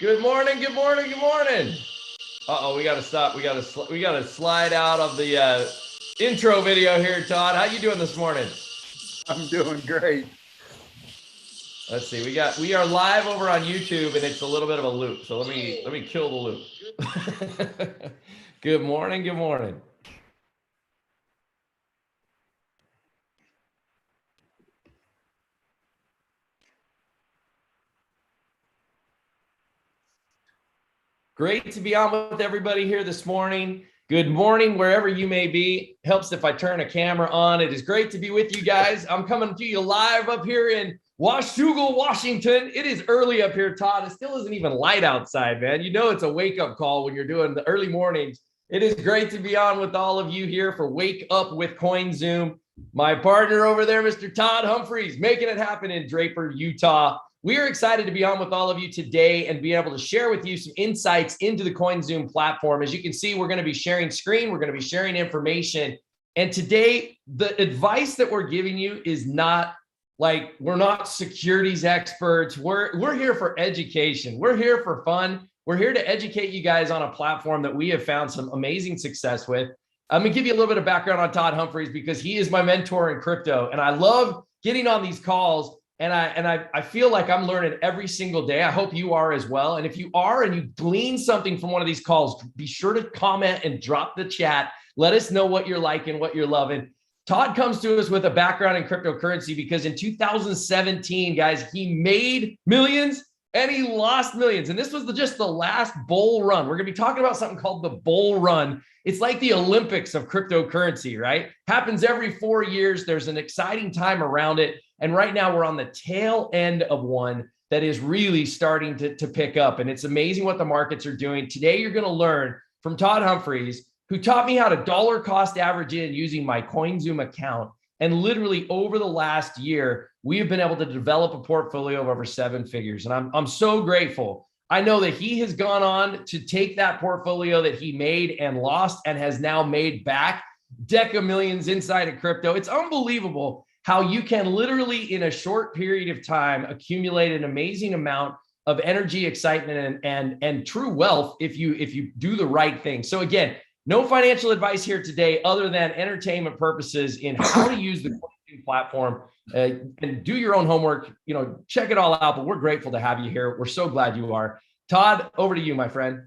Good morning. Good morning. Good morning. Uh-oh, we got to stop. We got to slide out of the intro video here, Todd. How you doing this morning? I'm doing great. Let's see. We are live over on YouTube, and it's a little bit of a loop. So let me kill the loop. Good morning. Good morning. Great to be on with everybody here this morning. Good morning, wherever you may be. Helps if I turn a camera on. It is great to be with you guys. I'm coming to you live up here in Washougal, Washington. It is early up here, Todd. It still isn't even light outside, man. You know it's a wake-up call when you're doing the early mornings. It is great to be on with all of you here for Wake Up with COINZOOM. My partner over there, Mr. Todd Humphreys, making it happen in Draper, Utah. We are excited to be on with all of you today and be able to share with you some insights into the COINZOOM platform. As you can see, we're going to be sharing screen. We're going to be sharing information. And today, the advice that we're giving you is not like, we're not securities experts. We're here for education. We're here for fun. We're here to educate you guys on a platform that we have found some amazing success with. I'm going to give you a little bit of background on Todd Humphreys because he is my mentor in crypto. And I love getting on these calls. And I feel like I'm learning every single day. I hope you are as well. And if you are and you glean something from one of these calls, be sure to comment and drop the chat. Let us know what you're liking, what you're loving. Todd comes to us with a background in cryptocurrency because in 2017, guys, he made millions and he lost millions. And this was just the last bull run. We're going to be talking about something called the bull run. It's like the Olympics of cryptocurrency, right? Happens every 4 years. There's an exciting time around it. And right now we're on the tail end of one that is really starting to pick up. And it's amazing what the markets are doing. Today, you're going to learn from Todd Humphreys, who taught me how to dollar cost average in using my COINZOOM account. And literally over the last year, we have been able to develop a portfolio of over 7 figures. And I'm so grateful. I know that he has gone on to take that portfolio that he made and lost and has now made back deca millions inside of crypto. It's unbelievable how you can literally in a short period of time accumulate an amazing amount of energy, excitement, and true wealth if you do the right thing. So again, no financial advice here today other than entertainment purposes in how to use the COINZOOM platform and do your own homework. You know, check it all out. But we're grateful to have you here. We're so glad you are. Todd, over to you, my friend.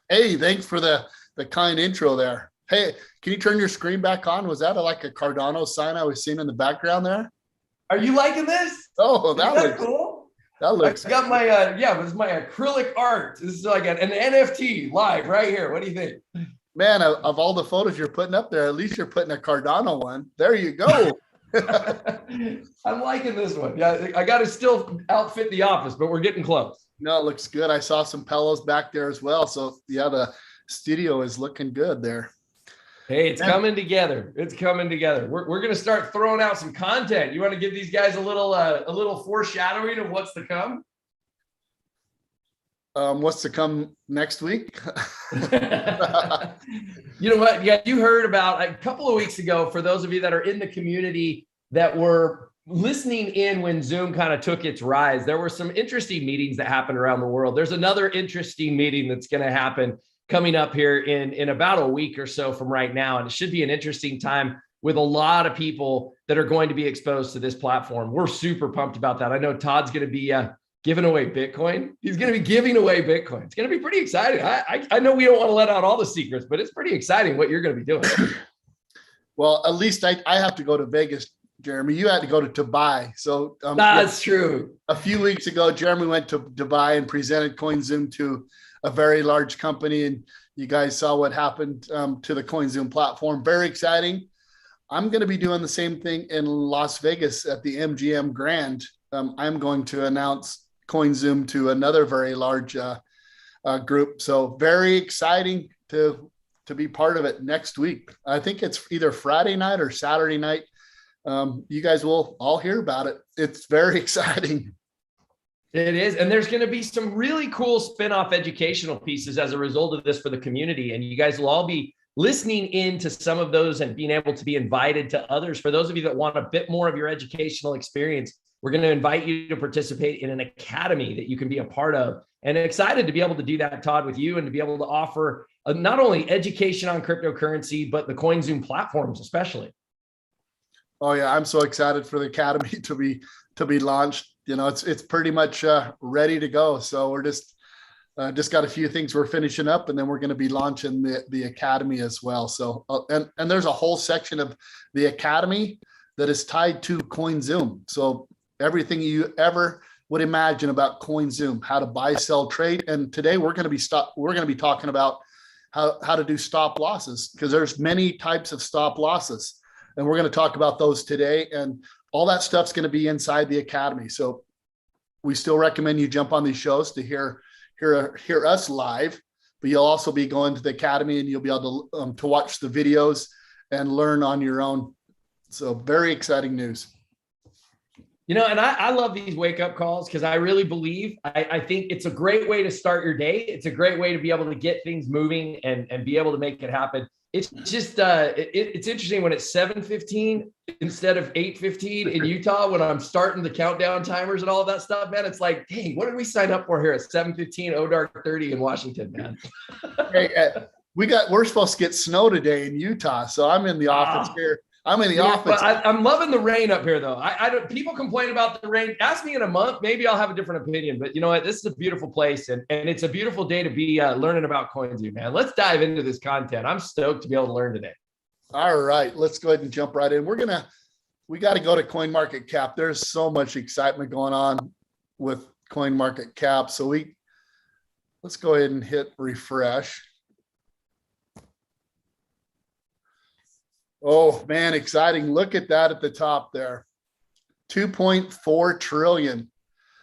Hey, thanks for the kind intro there. Hey, can you turn your screen back on? Was that like a Cardano sign I was seeing in the background there? Are you liking this? Oh, that looks cool. That looks. I got my it was my acrylic art. This is like an NFT live right here. What do you think? Man, of all the photos you're putting up there, at least you're putting a Cardano one. There you go. I'm liking this one. Yeah, I got to still outfit the office, but we're getting close. No, it looks good. I saw some pillows back there as well. So yeah, the studio is looking good there. Hey, it's coming together. It's coming together. We're going to start throwing out some content. You want to give these guys a little foreshadowing of what's to come? What's to come next week? You know what? Yeah, you heard about a couple of weeks ago, for those of you that are in the community that were listening in when Zoom kind of took its rise, there were some interesting meetings that happened around the world. There's another interesting meeting that's going to happen coming up here in about a week or so from right now. And it should be an interesting time with a lot of people that are going to be exposed to this platform. We're super pumped about that. I know Todd's going to be giving away Bitcoin. He's going to be giving away Bitcoin. It's going to be pretty exciting. I know we don't want to let out all the secrets, but it's pretty exciting what you're going to be doing. Well, at least I have to go to Vegas, Jeremy. You had to go to Dubai. So that's true. A few weeks ago, Jeremy went to Dubai and presented COINZOOM to a very large company, and you guys saw what happened to the COINZOOM platform. Very exciting. I'm going to be doing the same thing in Las Vegas at the MGM Grand. I'm going to announce COINZOOM to another very large group. So very exciting to be part of it next week. I think it's either Friday night or Saturday night. You guys will all hear about it. It's very exciting. It is. And there's going to be some really cool spin-off educational pieces as a result of this for the community. And you guys will all be listening in to some of those and being able to be invited to others. For those of you that want a bit more of your educational experience, we're going to invite you to participate in an academy that you can be a part of And excited to be able to do that, Todd, with you, and to be able to offer not only education on cryptocurrency, but the COINZOOM platforms, especially. Oh yeah, I'm so excited for the academy to be launched. You know, it's pretty much ready to go. So we're just got a few things we're finishing up, and then we're going to be launching the academy as well. So and there's a whole section of the academy that is tied to COINZOOM. So everything you ever would imagine about COINZOOM, how to buy, sell, trade. And today we're going to be talking about how to do stop losses, because there's many types of stop losses. And we're going to talk about those today. And all that stuff's going to be inside the academy. So we still recommend you jump on these shows to hear us live, but you'll also be going to the academy, and you'll be able to watch the videos and learn on your own. So very exciting news. You know, and I love these wake up calls, because I really believe, I think it's a great way to start your day. It's a great way to be able to get things moving and be able to make it happen. It's just, it's interesting when it's 7:15 instead of 8:15 in Utah, when I'm starting the countdown timers and all of that stuff, man. It's like, dang, what did we sign up for here at 7:15, dark 30 in Washington, man? Hey, we're supposed to get snow today in Utah. So I'm in the office here. I'm in the office. I'm loving the rain up here, though. I don't. People complain about the rain. Ask me in a month, maybe I'll have a different opinion. But you know what? This is a beautiful place, and it's a beautiful day to be learning about COINZOOM, man. Let's dive into this content. I'm stoked to be able to learn today. All right, let's go ahead and jump right in. We got to go to CoinMarketCap. There's so much excitement going on with CoinMarketCap. So let's go ahead and hit refresh. Oh man, exciting. Look at that at the top there. 2.4 trillion.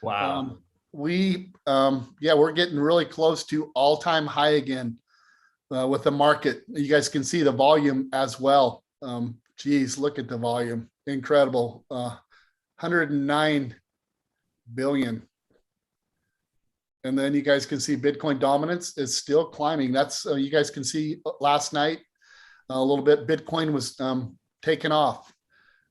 Wow. We're getting really close to all-time high again with the market. You guys can see the volume as well. Geez, look at the volume. Incredible. 109 billion. And then you guys can see Bitcoin dominance is still climbing. That's you guys can see last night a little bit. Bitcoin was taken off,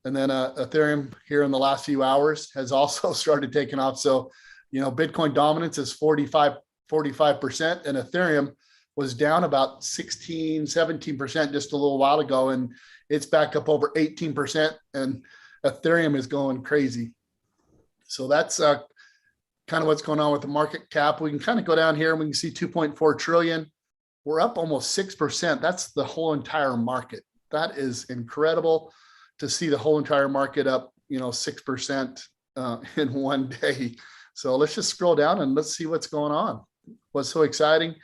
and then Ethereum here in the last few hours has also started taking off. So, you know, Bitcoin dominance is 45%, and Ethereum was down about 17% just a little while ago, and it's back up over 18%, and Ethereum is going crazy. So that's kind of what's going on with the market cap. We can kind of go down here and we can see 2.4 trillion. We're up almost 6%. That's the whole entire market. That is incredible to see the whole entire market up, 6% in one day. So let's just scroll down and let's see what's going on. What's so exciting?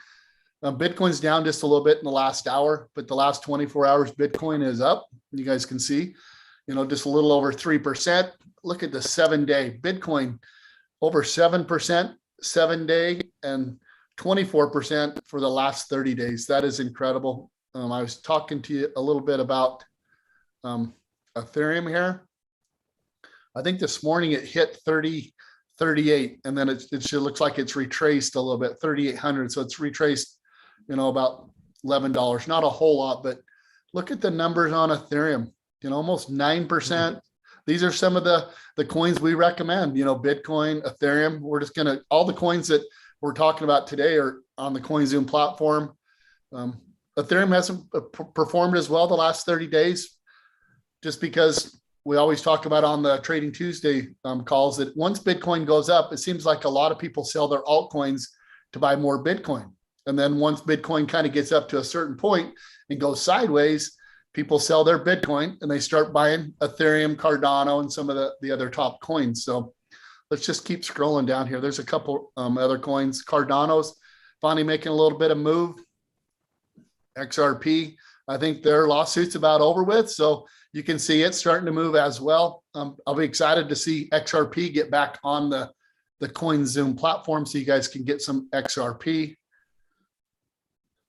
Bitcoin's down just a little bit in the last hour, but the last 24 hours, Bitcoin is up. You guys can see, just a little over 3%. Look at the 7-day Bitcoin, over 7%, 7-day, and 24% for the last 30 days. That is incredible. I was talking to you a little bit about Ethereum here. I think this morning it hit 38, and then it looks like it's retraced a little bit, 3,800. So it's retraced, about $11. Not a whole lot, but look at the numbers on Ethereum, almost 9%. These are some of the coins we recommend, Bitcoin, Ethereum. We're just going to, all the coins that we're talking about today are on the COINZOOM platform. Ethereum hasn't performed as well the last 30 days, just because we always talk about on the Trading Tuesday calls that once Bitcoin goes up, it seems like a lot of people sell their altcoins to buy more Bitcoin. And then once Bitcoin kind of gets up to a certain point and goes sideways, people sell their Bitcoin and they start buying Ethereum, Cardano, and some of the other top coins. So let's just keep scrolling down here. There's a couple other coins. Cardano's finally making a little bit of move. XRP, I think their lawsuit's about over with. So you can see it starting to move as well. I'll be excited to see XRP get back on the COINZOOM platform so you guys can get some XRP.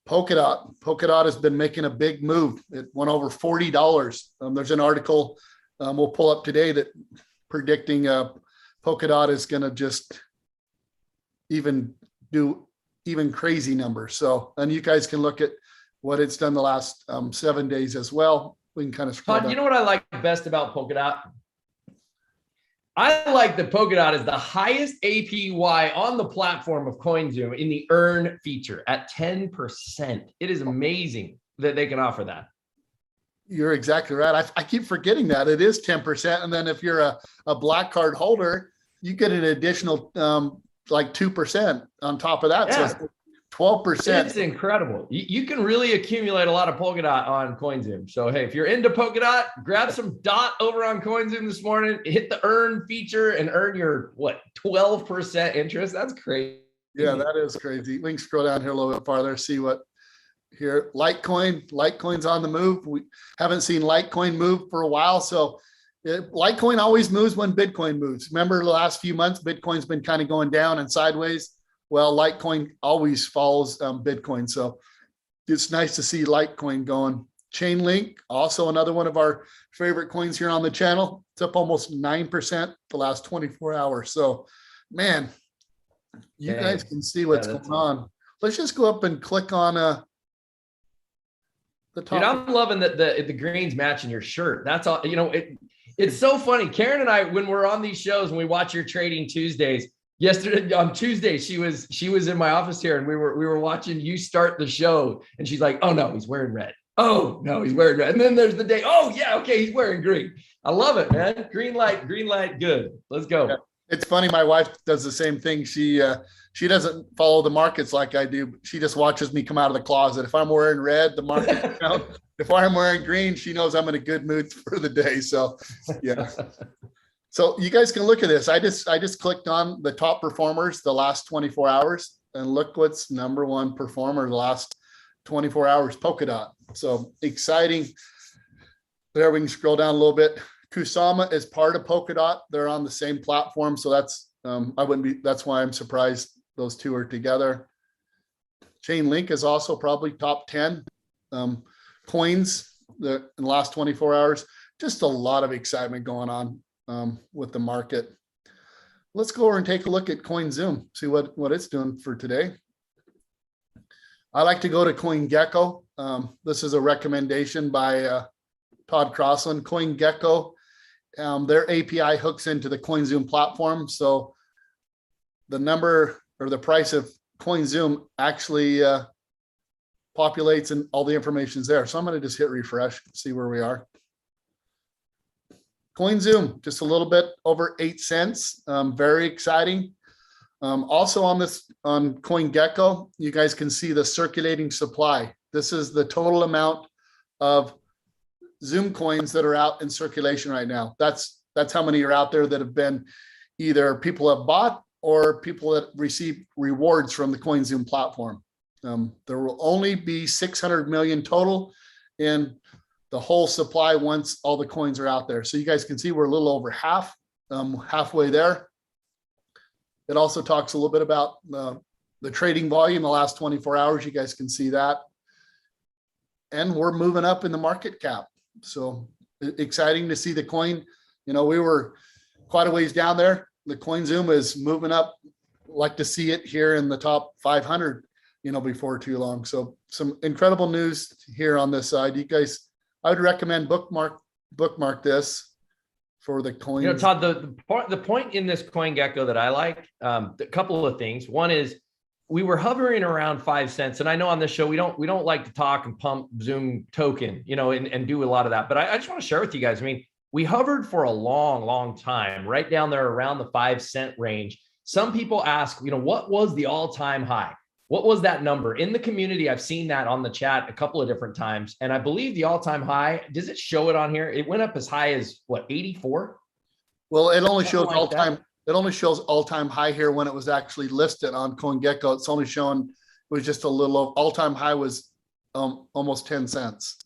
Polkadot has been making a big move. It went over $40. There's an article we'll pull up today that predicting Polkadot is going to just even do even crazy numbers. So, and you guys can look at what it's done the last 7 days as well. We can kind of scroll Todd, down. you know what I like best about Polkadot? I like that Polkadot is the highest APY on the platform of CoinZoom in the earn feature at 10%. It is amazing that they can offer that. You're exactly right. I keep forgetting that it is 10%. And then if you're a black card holder, you get an additional like 2% on top of that. Yeah. So 12%. It's incredible. You can really accumulate a lot of Polkadot on CoinZoom. So, hey, if you're into Polkadot, grab some DOT over on CoinZoom this morning, hit the earn feature and earn your, 12% interest. That's crazy. Yeah, that is crazy. We can scroll down here a little bit farther, see what here. Litecoin's on the move. We haven't seen Litecoin move for a while. So Litecoin always moves when Bitcoin moves. Remember the last few months, Bitcoin's been kind of going down and sideways. Well, Litecoin always follows Bitcoin. So it's nice to see Litecoin going. Chainlink, also another one of our favorite coins here on the channel. It's up almost 9% the last 24 hours. So, man, you guys can see what's going on. Let's just go up and click on the top. Dude, I'm loving that the green's matching your shirt. That's all. It's so funny. Karen and I, when we're on these shows and we watch your Trading Tuesdays, yesterday on Tuesday, she was in my office here and we were watching you start the show and she's like, oh no, he's wearing red. Oh no, he's wearing red. And then there's the day, oh yeah, okay, he's wearing green. I love it, man. Green light, good. Let's go. Yeah. It's funny. My wife does the same thing. She doesn't follow the markets like I do. She just watches me come out of the closet. If I'm wearing red, the market's down. If I'm wearing green, she knows I'm in a good mood for the day. So yeah. So you guys can look at this. I just clicked on the top performers the last 24 hours and look what's number one performer the last 24 hours, Polkadot. So exciting. There, we can scroll down a little bit. Kusama is part of Polkadot. They're on the same platform. So that's that's why I'm surprised those two are together. Chainlink is also probably top 10 coins in the last 24 hours. Just a lot of excitement going on with the market. Let's go over and take a look at COINZOOM, see what it's doing for today. I like to go to CoinGecko. This is a recommendation by Todd Crossland. CoinGecko, their API hooks into the COINZOOM platform. So the number or the price of COINZOOM actually populates and all the information is there. So I'm going to just hit refresh, see where we are. COINZOOM, just a little bit over 8 cents. Very exciting. Also on CoinGecko, you guys can see the circulating supply. This is the total amount of Zoom coins that are out in circulation right now. That's how many are out there that have been either people have bought or people that receive rewards from the COINZOOM platform. There will only be 600 million total in the whole supply once all the coins are out there. So you guys can see we're a little over halfway there. It also talks a little bit about the trading volume the last 24 hours. You guys can see that. And we're moving up in the market cap. So exciting to see the coin. We were quite a ways down there. The COINZOOM is moving up. Like to see it here in the top 500, before too long. So some incredible news here on this side. You guys, I would recommend bookmark this for the coins. Todd, the point in this CoinGecko that I like, a couple of things. One is we were hovering around 5 cents, and I know on this show we don't like to talk and pump Zoom token, and do a lot of that. But I just want to share with you guys. I mean, we hovered for a long time, right down there around the 5 cent range. Some people ask, what was the all-time high? What was that number? In the community, I've seen that on the chat a couple of different times. And I believe the all-time high, does it show it on here? It went up as high as 84? Well, it only shows all-time. It only shows all-time high here when it was actually listed on CoinGecko. It's only showing it was just a little all-time high was almost 10 cents.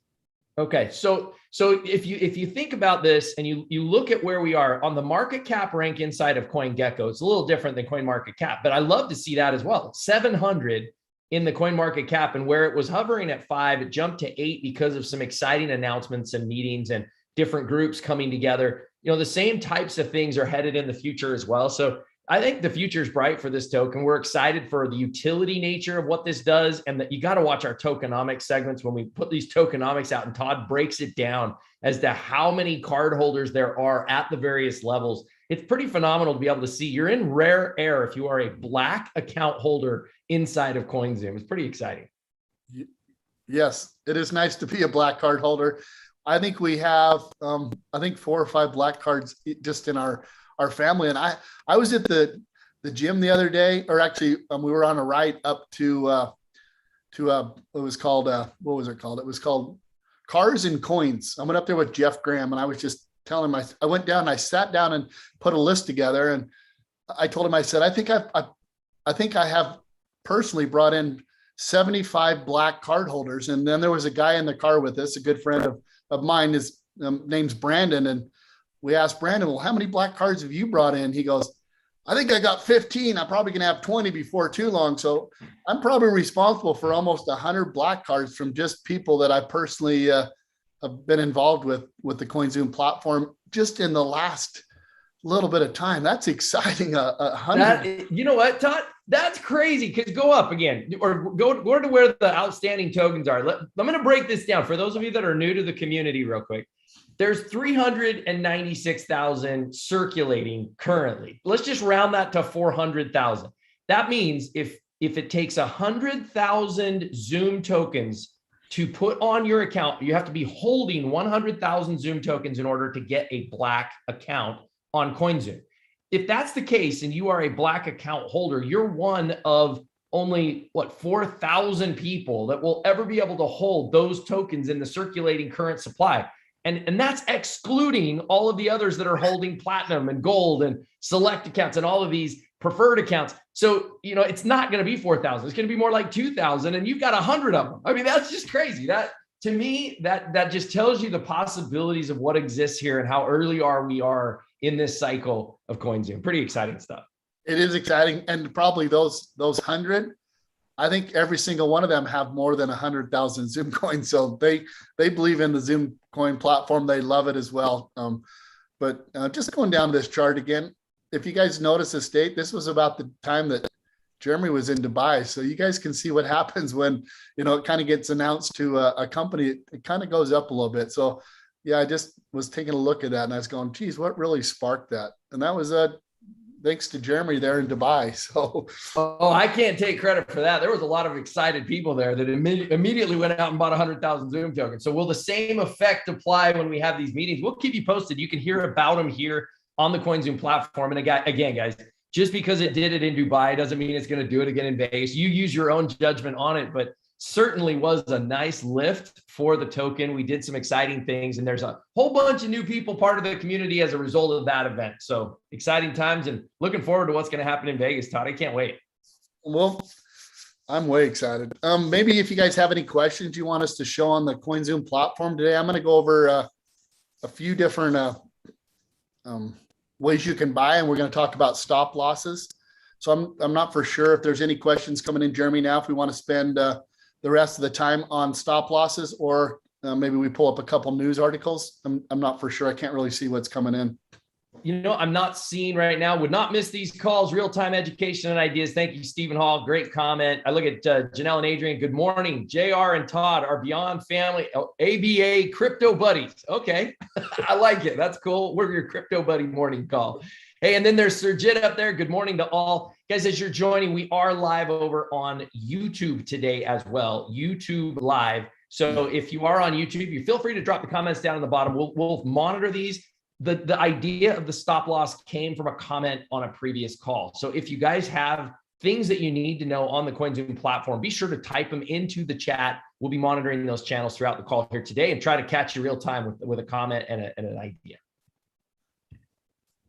Okay, so if you think about this and you look at where we are on the market cap rank inside of CoinGecko, it's a little different than CoinMarketCap, but I love to see that as well. 700 in the CoinMarketCap, and where it was hovering at 5, it jumped to 8 because of some exciting announcements and meetings and different groups coming together. The same types of things are headed in the future as well. So I think the future is bright for this token. We're excited for the utility nature of what this does, and that you got to watch our tokenomics segments when we put these tokenomics out, and Todd breaks it down as to how many card holders there are at the various levels. it's pretty phenomenal to be able to see. You're in rare air if you are a black account holder inside of COINZOOM. It's pretty exciting. Yes, it is nice to be a black card holder. I think we have, I think 4 or 5 black cards just in our family. And I was at the gym the other day, or actually we were on a ride up to it was called, what was it called? It was called Cars and Coins. I went up there with Jeff Graham, and I was just telling him, I went down and I sat down and put a list together. And I told him, I said, I think I have personally brought in 75 black card holders. And then there was a guy in the car with us, a good friend of mine. His name's Brandon. And we asked Brandon, well, how many black cards have you brought in? He goes, I think I got 15. I'm probably going to have 20 before too long. So I'm probably responsible for almost 100 black cards from just people that I personally have been involved with the COINZOOM platform just in the last little bit of time. That's exciting. 100. You know what, Todd? That's crazy. Because go up again, or go to where the outstanding tokens are. I'm going to break this down for those of you that are new to the community real quick. There's 396,000 circulating currently. Let's just round that to 400,000. That means if it takes 100,000 Zoom tokens to put on your account, you have to be holding 100,000 Zoom tokens in order to get a black account on COINZOOM. If that's the case and you are a black account holder, you're one of only 4,000 people that will ever be able to hold those tokens in the circulating current supply. And that's excluding all of the others that are holding platinum and gold and select accounts and all of these preferred accounts. So, it's not going to be 4,000. It's going to be more like 2,000, and you've got 100 of them. I mean, that's just crazy. That, to me, that just tells you the possibilities of what exists here and how early we are in this cycle of COINZOOM. Pretty exciting stuff. It is exciting. And probably those 100, I think every single one of them have more than 100,000 Zoom coins. So they believe in the Zoom coin platform. They love it as well. But just going down this chart again, if you guys notice this date, this was about the time that Jeremy was in Dubai. So you guys can see what happens when, it kind of gets announced to a company, it kind of goes up a little bit. So yeah, I just was taking a look at that and I was going, geez, what really sparked that? And that was thanks to Jeremy there in Dubai. So, I can't take credit for that. There was a lot of excited people there that immediately went out and bought 100,000 Zoom tokens. So will the same effect apply when we have these meetings? We'll keep you posted. You can hear about them here on the COINZOOM platform. And again, guys, just because it did it in Dubai doesn't mean it's going to do it again in Vegas. You use your own judgment on it, but certainly was a nice lift for the token. We did some exciting things, and there's a whole bunch of new people part of the community as a result of that event. So exciting times, and looking forward to what's going to happen in Vegas, Todd. I can't wait. Well, I'm way excited. Maybe if you guys have any questions you want us to show on the COINZOOM platform today, I'm going to go over a few different ways you can buy, and we're going to talk about stop losses. So I'm not for sure if there's any questions coming in, Jeremy, now if we want to spend the rest of the time on stop losses, or maybe we pull up a couple news articles. I'm not for sure. I can't really see what's coming in. I'm not seeing right now. Would not miss these calls. Real-time education and ideas. Thank you, Stephen Hall. Great comment. I look at Janelle and Adrian. Good morning. JR and Todd are beyond family. ABA crypto buddies. Okay. I like it. That's cool. We're your crypto buddy morning call. Hey, and then there's Surjit up there. Good morning to all. Guys, as you're joining, we are live over on YouTube today as well. YouTube Live. So if you are on YouTube, you feel free to drop the comments down in the bottom. We'll monitor these. The idea of the stop loss came from a comment on a previous call. So if you guys have things that you need to know on the COINZOOM platform, be sure to type them into the chat. We'll be monitoring those channels throughout the call here today and try to catch you real time with a comment and an idea.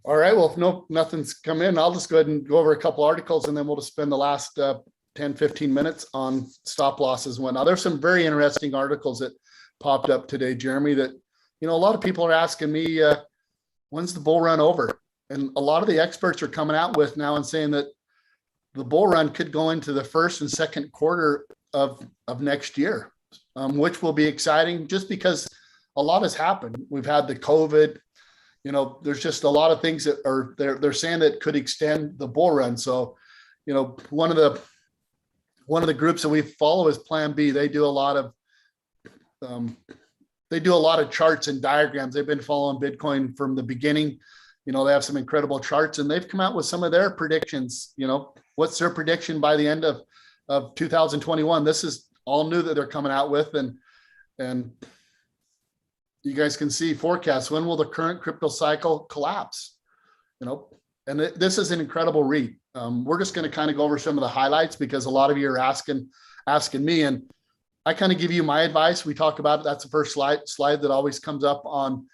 All right. Well, if nothing's come in, I'll just go ahead and go over a couple articles, and then we'll just spend the last 10, 15 minutes on stop losses and whatnot. There's some very interesting articles that popped up today, Jeremy, that, a lot of people are asking me, when's the bull run over? And a lot of the experts are coming out with now and saying that the bull run could go into the first and second quarter of next year, which will be exciting just because a lot has happened. We've had the COVID, there's just a lot of things that are they're saying that could extend the bull run. So, one of the groups that we follow is Plan B. They do a lot of charts and diagrams. They've been following Bitcoin from the beginning They have some incredible charts, and they've come out with some of their predictions. What's their prediction by the end of 2021? This is all new that they're coming out with, and you guys can see forecasts. When will the current crypto cycle collapse? And this is an incredible read. We're just going to kind of go over some of the highlights because a lot of you are asking me, and I kind of give you my advice. We talk about it. That's the first slide that always comes up on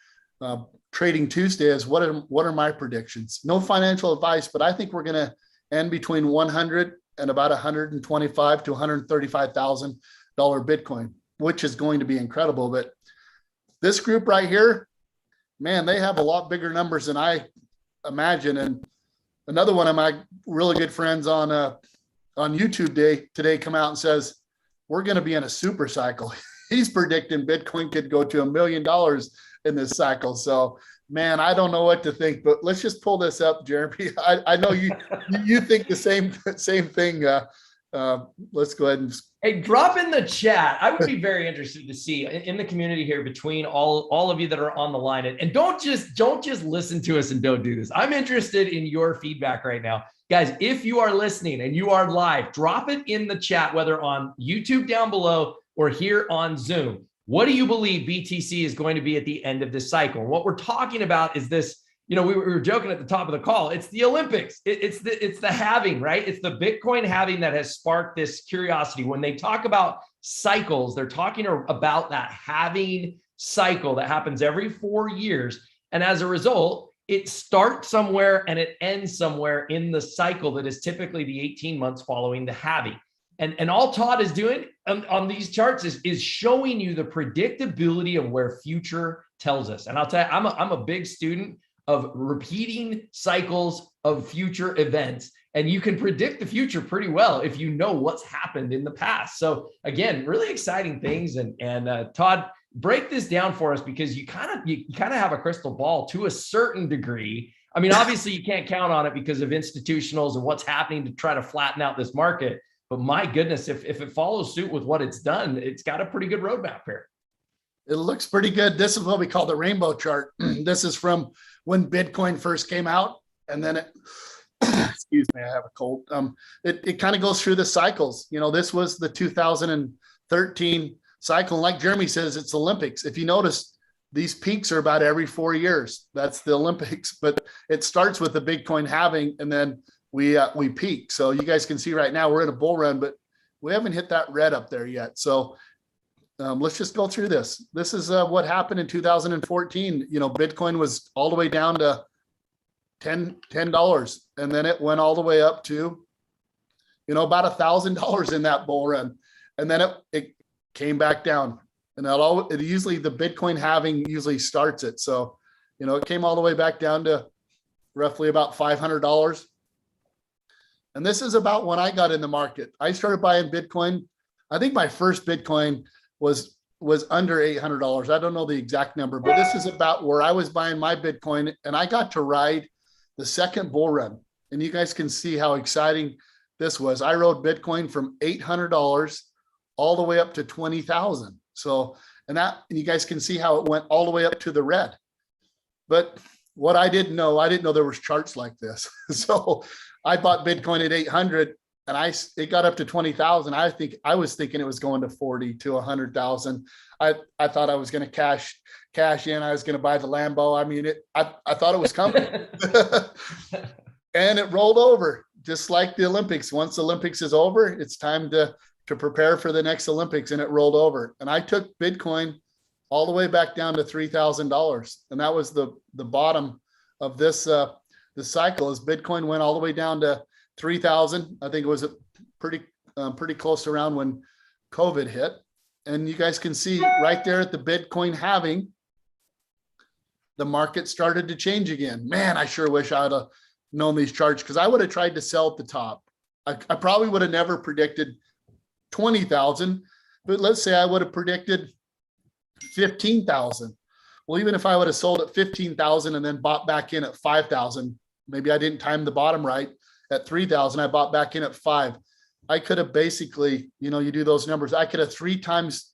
Trading Tuesday is what are my predictions? No financial advice, but I think we're going to end between 100 and about 125 to 135,000 Bitcoin, which is going to be incredible. But this group right here, man, they have a lot bigger numbers than I imagine. And another one of my really good friends on YouTube today come out and says, we're going to be in a super cycle. He's predicting Bitcoin could go to $1 million in this cycle. So, man, I don't know what to think, but let's just pull this up, Jeremy. I know you think the same thing. Let's go ahead and. Hey, drop in the chat. I would be very interested to see in the community here between all of you that are on the line, and don't just listen to us and don't do this. I'm interested in your feedback right now. Guys, if you are listening and you are live, drop it in the chat, whether on YouTube down below or here on Zoom. What do you believe BTC is going to be at the end of this cycle? And what we're talking about is this, we were joking at the top of the call. It's the Olympics. It's the halving, right? It's the Bitcoin halving that has sparked this curiosity. When they talk about cycles, they're talking about that halving cycle that happens every 4 years. And as a result, it starts somewhere and it ends somewhere in the cycle that is typically the 18 months following the halving. And all Todd is doing on these charts is showing you the predictability of where future tells us. And I'll tell you, I'm a big student of repeating cycles of future events. And you can predict the future pretty well if you know what's happened in the past. So again, really exciting things. And Todd, break this down for us, because you kind of have a crystal ball to a certain degree. I mean, obviously you can't count on it because of institutionals and what's happening to try to flatten out this market. But my goodness, if it follows suit with what it's done, it's got a pretty good roadmap here. It looks pretty good. This is what we call the rainbow chart. This is from when Bitcoin first came out. And then excuse me, I have a cold. It kind of goes through the cycles. This was the 2013 cycle. And like Jeremy says, it's Olympics. If you notice, these peaks are about every 4 years. That's the Olympics. But it starts with the Bitcoin halving, and then we peak. So you guys can see right now we're in a bull run, but we haven't hit that red up there yet. So let's just go through this. This is what happened in 2014. Bitcoin was all the way down to $10, and then it went all the way up to, about $1,000 in that bull run, and then it came back down. And it usually the Bitcoin halving usually starts it. So, it came all the way back down to roughly about $500. And this is about when I got in the market. I started buying Bitcoin. I think my first Bitcoin was under $800. I don't know the exact number, but this is about where I was buying my Bitcoin, and I got to ride the second bull run. And you guys can see how exciting this was. I rode Bitcoin from $800 all the way up to 20,000. So, and you guys can see how it went all the way up to the red. But what I didn't know there was charts like this. So I bought Bitcoin at 800, and it got up to 20,000. I was thinking it was going to 40 to 100,000. I thought I was going to cash in. I was going to buy the Lambo. I mean, I thought it was coming. And it rolled over just like the Olympics. Once the Olympics is over, it's time to prepare for the next Olympics, and it rolled over. And I took Bitcoin all the way back down to $3,000. And that was the bottom of this cycle, as Bitcoin went all the way down to 3,000. I think it was pretty close around when COVID hit. And you guys can see right there at the Bitcoin halving, the market started to change again. Man, I sure wish I would have known these charts, because I would have tried to sell at the top. I probably would have never predicted 20,000, but let's say I would have predicted 15,000. Well, even if I would have sold at 15,000 and then bought back in at 5,000, maybe I didn't time the bottom right at 3,000, I bought back in at 5. I could have basically, you do those numbers. I could have 3 times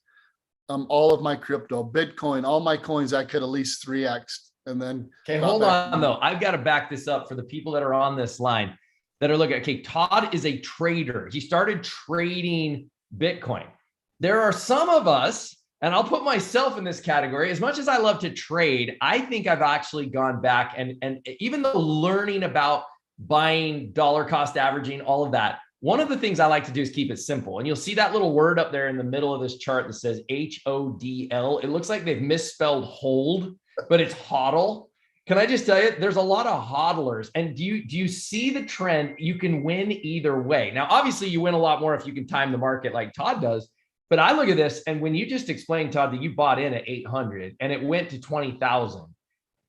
all of my crypto, Bitcoin, all my coins. I could at least 3x and then okay, hold on though. I've got to back this up for the people that are on this line that are looking. Okay, Todd is a trader. He started trading Bitcoin. There are some of us, and I'll put myself in this category. As much as I love to trade, I think I've actually gone back and even though learning about buying, dollar cost averaging, all of that, one of the things I like to do is keep it simple. And you'll see that little word up there in the middle of this chart that says HODL. It looks like they've misspelled hold, but it's hodl. Can I just tell you, there's a lot of hodlers. And do you see the trend? You can win either way. Now, obviously, you win a lot more if you can time the market like Todd does. But I look at this, and when you just explained, Todd, that you bought in at 800 and it went to 20,000,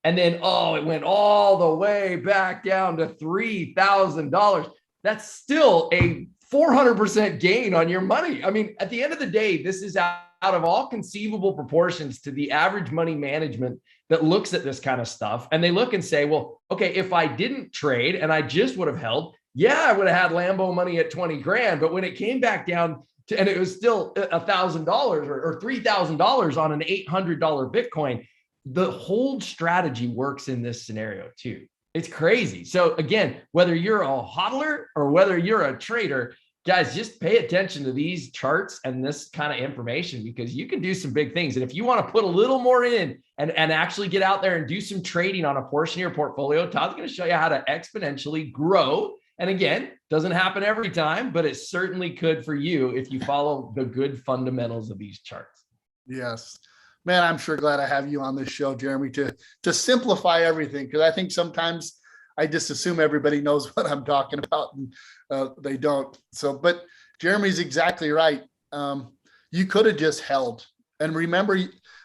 and then, it went all the way back down to $3,000. That's still a 400% gain on your money. I mean, at the end of the day, this is out of all conceivable proportions to the average money management that looks at this kind of stuff. And they look and say, well, okay, if I didn't trade and I just would have held, yeah, I would have had Lambo money at 20 grand. But when it came back down to, and it was still $1,000 or $3,000 on an $800 Bitcoin, the hold strategy works in this scenario too. It's crazy. So again, whether you're a hodler or whether you're a trader, guys, just pay attention to these charts and this kind of information, because you can do some big things. And if you want to put a little more in and actually get out there and do some trading on a portion of your portfolio, Todd's going to show you how to exponentially grow. And again, doesn't happen every time, but it certainly could for you if you follow the good fundamentals of these charts. Yes. Man, I'm sure glad I have you on this show, Jeremy, to simplify everything, because I think sometimes I just assume everybody knows what I'm talking about, and they don't. So, but Jeremy's exactly right. You could have just held. And remember,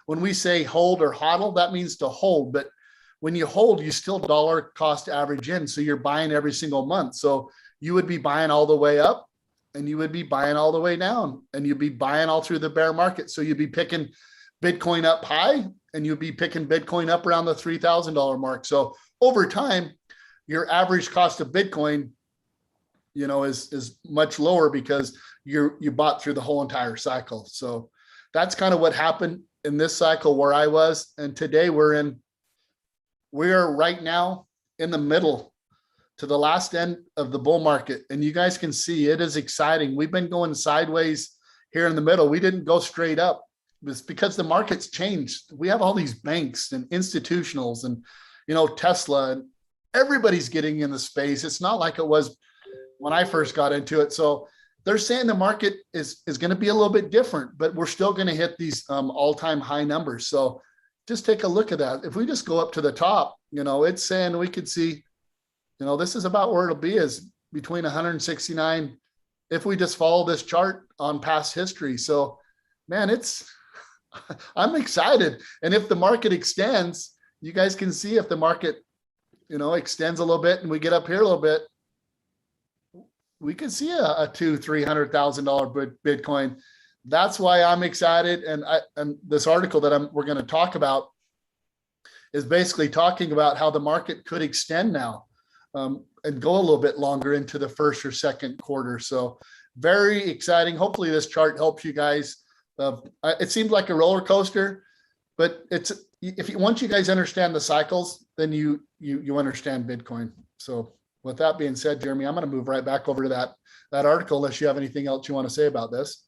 when we say hold or hodl, that means to hold. But when you hold, you still dollar cost average in. So you're buying every single month. So you would be buying all the way up, and you would be buying all the way down, and you'd be buying all through the bear market. So you'd be picking Bitcoin up high, and you'd be picking Bitcoin up around the $3,000 mark. So over time, your average cost of Bitcoin, is much lower because you bought through the whole entire cycle. So that's kind of what happened in this cycle where I was. And today we are right now in the middle to the last end of the bull market. And you guys can see it is exciting. We've been going sideways here in the middle. We didn't go straight up. It's because the market's changed. We have all these banks and institutionals and, Tesla, and everybody's getting in the space. It's not like it was when I first got into it. So they're saying the market is going to be a little bit different, but we're still going to hit these all-time high numbers. So just take a look at that. If we just go up to the top, it's saying we could see, this is about where it'll be, is between 169 if we just follow this chart on past history. So, man, I'm excited. And if the market extends, you guys can see if the market, extends a little bit and we get up here a little bit, we could see a $200,000-$300,000 Bitcoin. That's why I'm excited. And this article that we're going to talk about is basically talking about how the market could extend now and go a little bit longer into the first or second quarter. So very exciting. Hopefully this chart helps you guys. It seems like a roller coaster, but once you guys understand the cycles, then you understand Bitcoin. So with that being said, Jeremy, I'm going to move right back over to that article, unless you have anything else you want to say about this.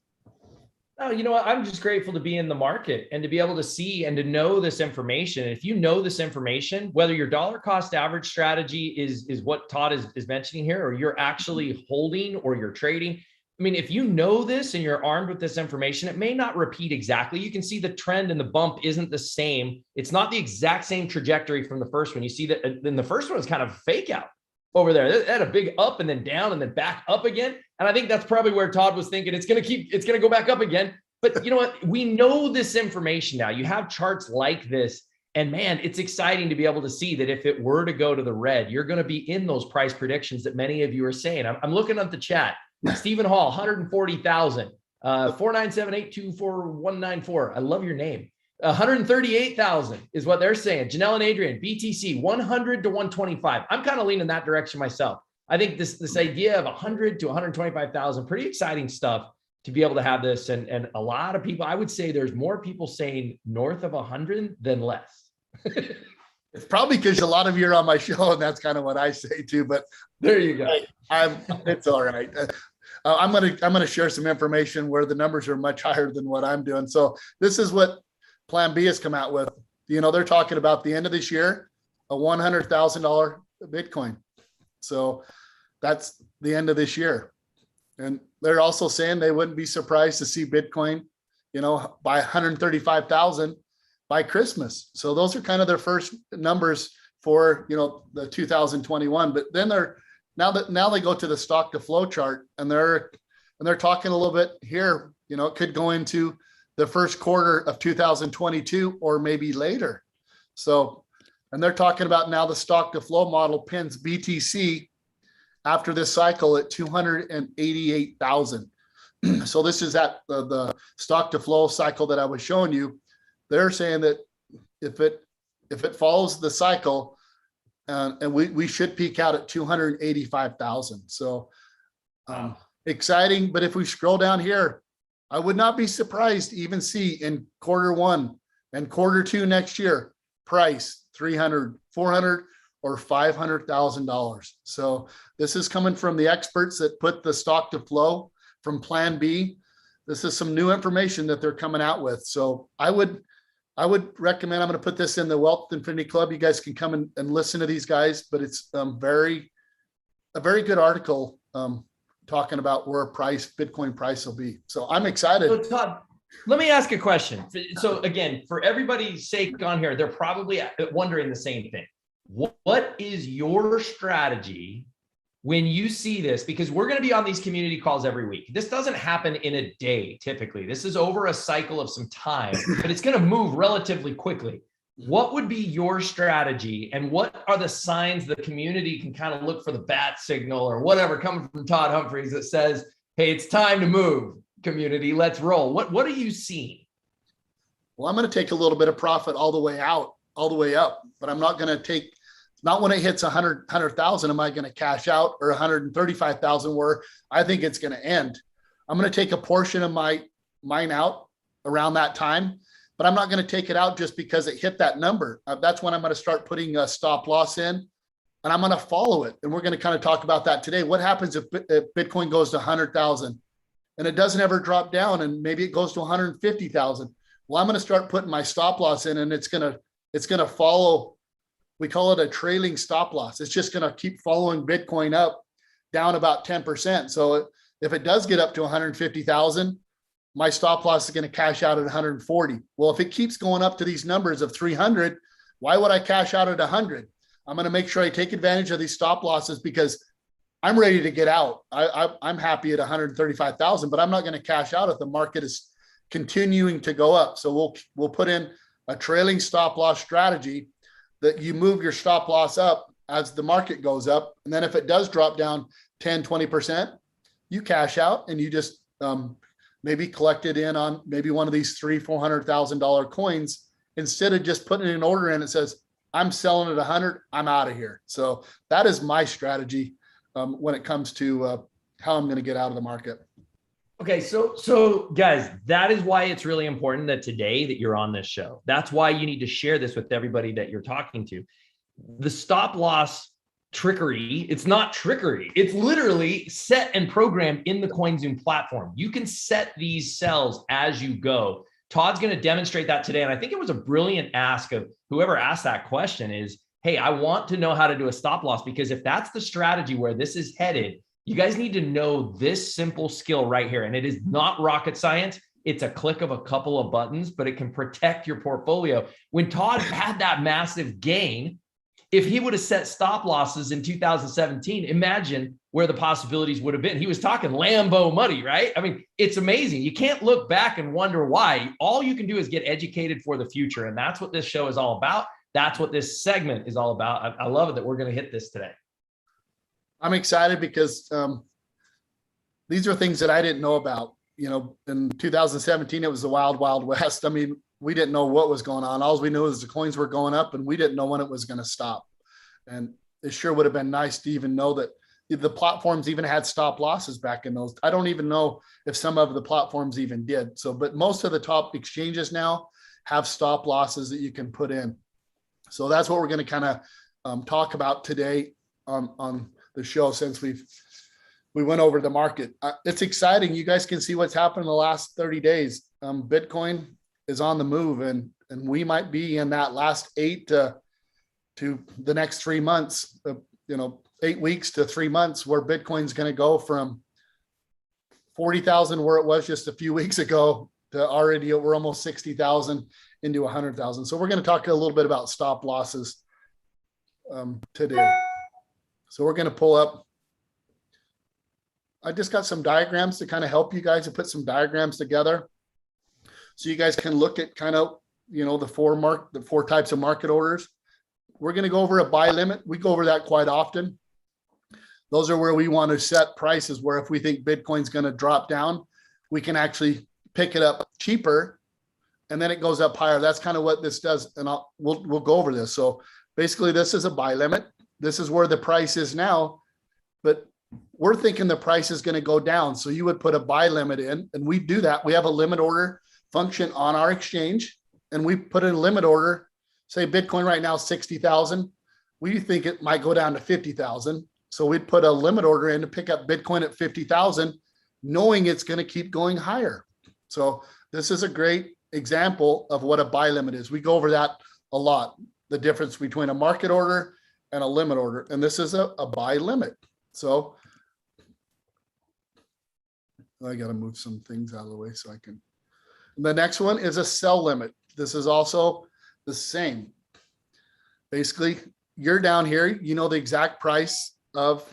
No, you know what? I'm just grateful to be in the market and to be able to see and to know this information. If you know this information, whether your dollar cost average strategy is what Todd is mentioning here, or you're actually holding or you're trading, I mean, if you know this and you're armed with this information, it may not repeat exactly. You can see the trend and the bump isn't the same. It's not the exact same trajectory from the first one. You see that then the first one is kind of fake out over there. It had a big up and then down and then back up again. And I think that's probably where Todd was thinking it's going to go back up again. But you know what? We know this information now. You have charts like this. And man, it's exciting to be able to see that if it were to go to the red, you're going to be in those price predictions that many of you are saying. I'm looking at the chat. Stephen Hall, 140,000, 497-824-194. I love your name. 138,000 is what they're saying. Janelle and Adrian, BTC, 100 to 125. I'm kind of leaning that direction myself. I think this idea of 100 to 125,000, pretty exciting stuff to be able to have this. And a lot of people, I would say there's more people saying north of 100 than less. It's probably because a lot of you are on my show, and that's kind of what I say too. But there you go. It's all right. I'm gonna share some information where the numbers are much higher than what I'm doing. So this is what Plan B has come out with. They're talking about the end of this year, a $100,000 Bitcoin. So that's the end of this year. And they're also saying they wouldn't be surprised to see Bitcoin, by 135,000 by Christmas. So those are kind of their first numbers for, the 2021. But then now they go to the stock to flow chart, and they're talking a little bit here, it could go into the first quarter of 2022 or maybe later. So, and they're talking about now the stock to flow model pins BTC after this cycle at 288,000. So this is at the stock to flow cycle that I was showing you. They're saying that if it follows the cycle, and we should peak out at 285,000. So exciting. But if we scroll down here, I would not be surprised to even see in Q1 and Q2 next year, price 300, 400, or $500,000. So this is coming from the experts that put the stock to flow from Plan B. This is some new information that they're coming out with. So I would recommend, I'm going to put this in the Wealth Infinity Club. You guys can come and listen to these guys, but it's a very good article talking about where Bitcoin price will be. So I'm excited. So Todd, let me ask a question. So again, for everybody's sake on here, they're probably wondering the same thing. What is your strategy when you see this? Because we're going to be on these community calls every week. This doesn't happen in a day, typically. This is over a cycle of some time, but it's going to move relatively quickly. What would be your strategy, and what are the signs the community can kind of look for the bat signal or whatever coming from Todd Humphreys that says, hey, it's time to move, community, let's roll? What are you seeing? Well, I'm going to take a little bit of profit all the way up, but I'm not going to take, not when it hits 100,000, am I going to cash out, or 135,000 where I think it's going to end. I'm going to take a portion of mine out around that time, but I'm not going to take it out just because it hit that number. That's when I'm going to start putting a stop loss in, and I'm going to follow it. And we're going to kind of talk about that today. What happens if Bitcoin goes to 100,000 and it doesn't ever drop down, and maybe it goes to 150,000? Well, I'm going to start putting my stop loss in, and it's going to follow. We call it a trailing stop loss. It's just going to keep following Bitcoin up, down about 10%. So if it does get up to 150,000, my stop loss is going to cash out at 140. Well, if it keeps going up to these numbers of 300, why would I cash out at 100? I'm going to make sure I take advantage of these stop losses because I'm ready to get out. I'm happy at 135,000, but I'm not going to cash out if the market is continuing to go up. So we'll put in a trailing stop loss strategy that you move your stop loss up as the market goes up. And then if it does drop down 10, 20%, you cash out, and you just maybe collect it in on maybe one of these $300,000-$400,000 coins, instead of just putting an order in. It says, I'm selling at 100, I'm out of here. So that is my strategy when it comes to how I'm going to get out of the market. Okay, so guys, that is why it's really important that today that you're on this show. That's why you need to share this with everybody that you're talking to. The stop loss trickery, it's not trickery. It's literally set and programmed in the COINZOOM platform. You can set these cells as you go. Todd's going to demonstrate that today. And I think it was a brilliant ask of whoever asked that question is, hey, I want to know how to do a stop loss, because if that's the strategy where this is headed, you guys need to know this simple skill right here. And it is not rocket science. It's a click of a couple of buttons, but it can protect your portfolio. When Todd had that massive gain, if he would have set stop losses in 2017, imagine where the possibilities would have been. He was talking Lambo money, right? I mean, it's amazing. You can't look back and wonder why. All you can do is get educated for the future. And that's what this show is all about. That's what this segment is all about. I love it that we're going to hit this today. I'm excited because these are things that I didn't know about. In 2017, it was the wild, wild west. I mean, we didn't know what was going on. All we knew is the coins were going up, and we didn't know when it was going to stop. And it sure would have been nice to even know that the platforms even had stop losses back in those. I don't even know if some of the platforms even did. So, but most of the top exchanges now have stop losses that you can put in. So that's what we're going to kind of talk about today on the show, since we went over the market. It's exciting. You guys can see what's happened in the last 30 days. Bitcoin is on the move, and we might be in that last 8 to the next 3 months, 8 weeks to 3 months, where Bitcoin's going to go from 40,000 where it was just a few weeks ago to already we're almost 60,000 into 100,000. So we're going to talk a little bit about stop losses today. So we're going to pull up. I just got some diagrams to kind of help you guys to put some diagrams together, so you guys can look at kind of, the four types of market orders. We're going to go over a buy limit. We go over that quite often. Those are where we want to set prices, where if we think Bitcoin's going to drop down, we can actually pick it up cheaper, and then it goes up higher. That's kind of what this does. And we'll go over this. So basically this is a buy limit. This is where the price is now, but we're thinking the price is going to go down. So you would put a buy limit in, and we do that. We have a limit order function on our exchange, and we put in a limit order. Say Bitcoin right now, 60,000. We think it might go down to 50,000. So we'd put a limit order in to pick up Bitcoin at 50,000, knowing it's going to keep going higher. So this is a great example of what a buy limit is. We go over that a lot, the difference between a market order and a limit order. And this is a buy limit. So I got to move some things out of the way so I can. The next one is a sell limit. This is also the same. Basically, you're down here, the exact price of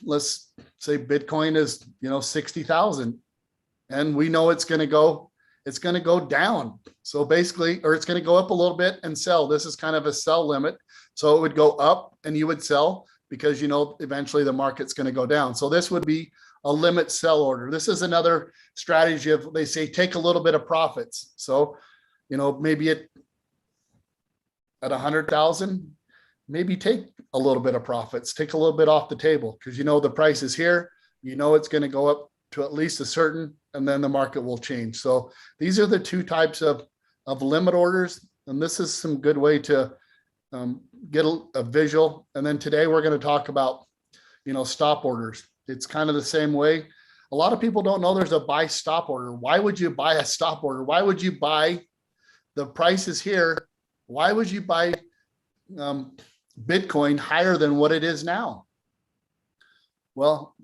let's say Bitcoin is, 60,000, and we know it's going to go down. So basically, or it's going to go up a little bit and sell. This is kind of a sell limit. So it would go up and you would sell, because eventually the market's going to go down. So this would be a limit sell order. This is another strategy of, they say, take a little bit of profits. So, maybe at 100,000, maybe take a little bit of profits, take a little bit off the table, because the price is here, it's going to go up to at least a certain, and then the market will change. So these are the two types of limit orders. And this is some good way to get a visual. And then today we're going to talk about, stop orders. It's kind of the same way. A lot of people don't know there's a buy stop order. Why would you buy a stop order? Why would you buy, the price is here, why would you buy Bitcoin higher than what it is now? Well,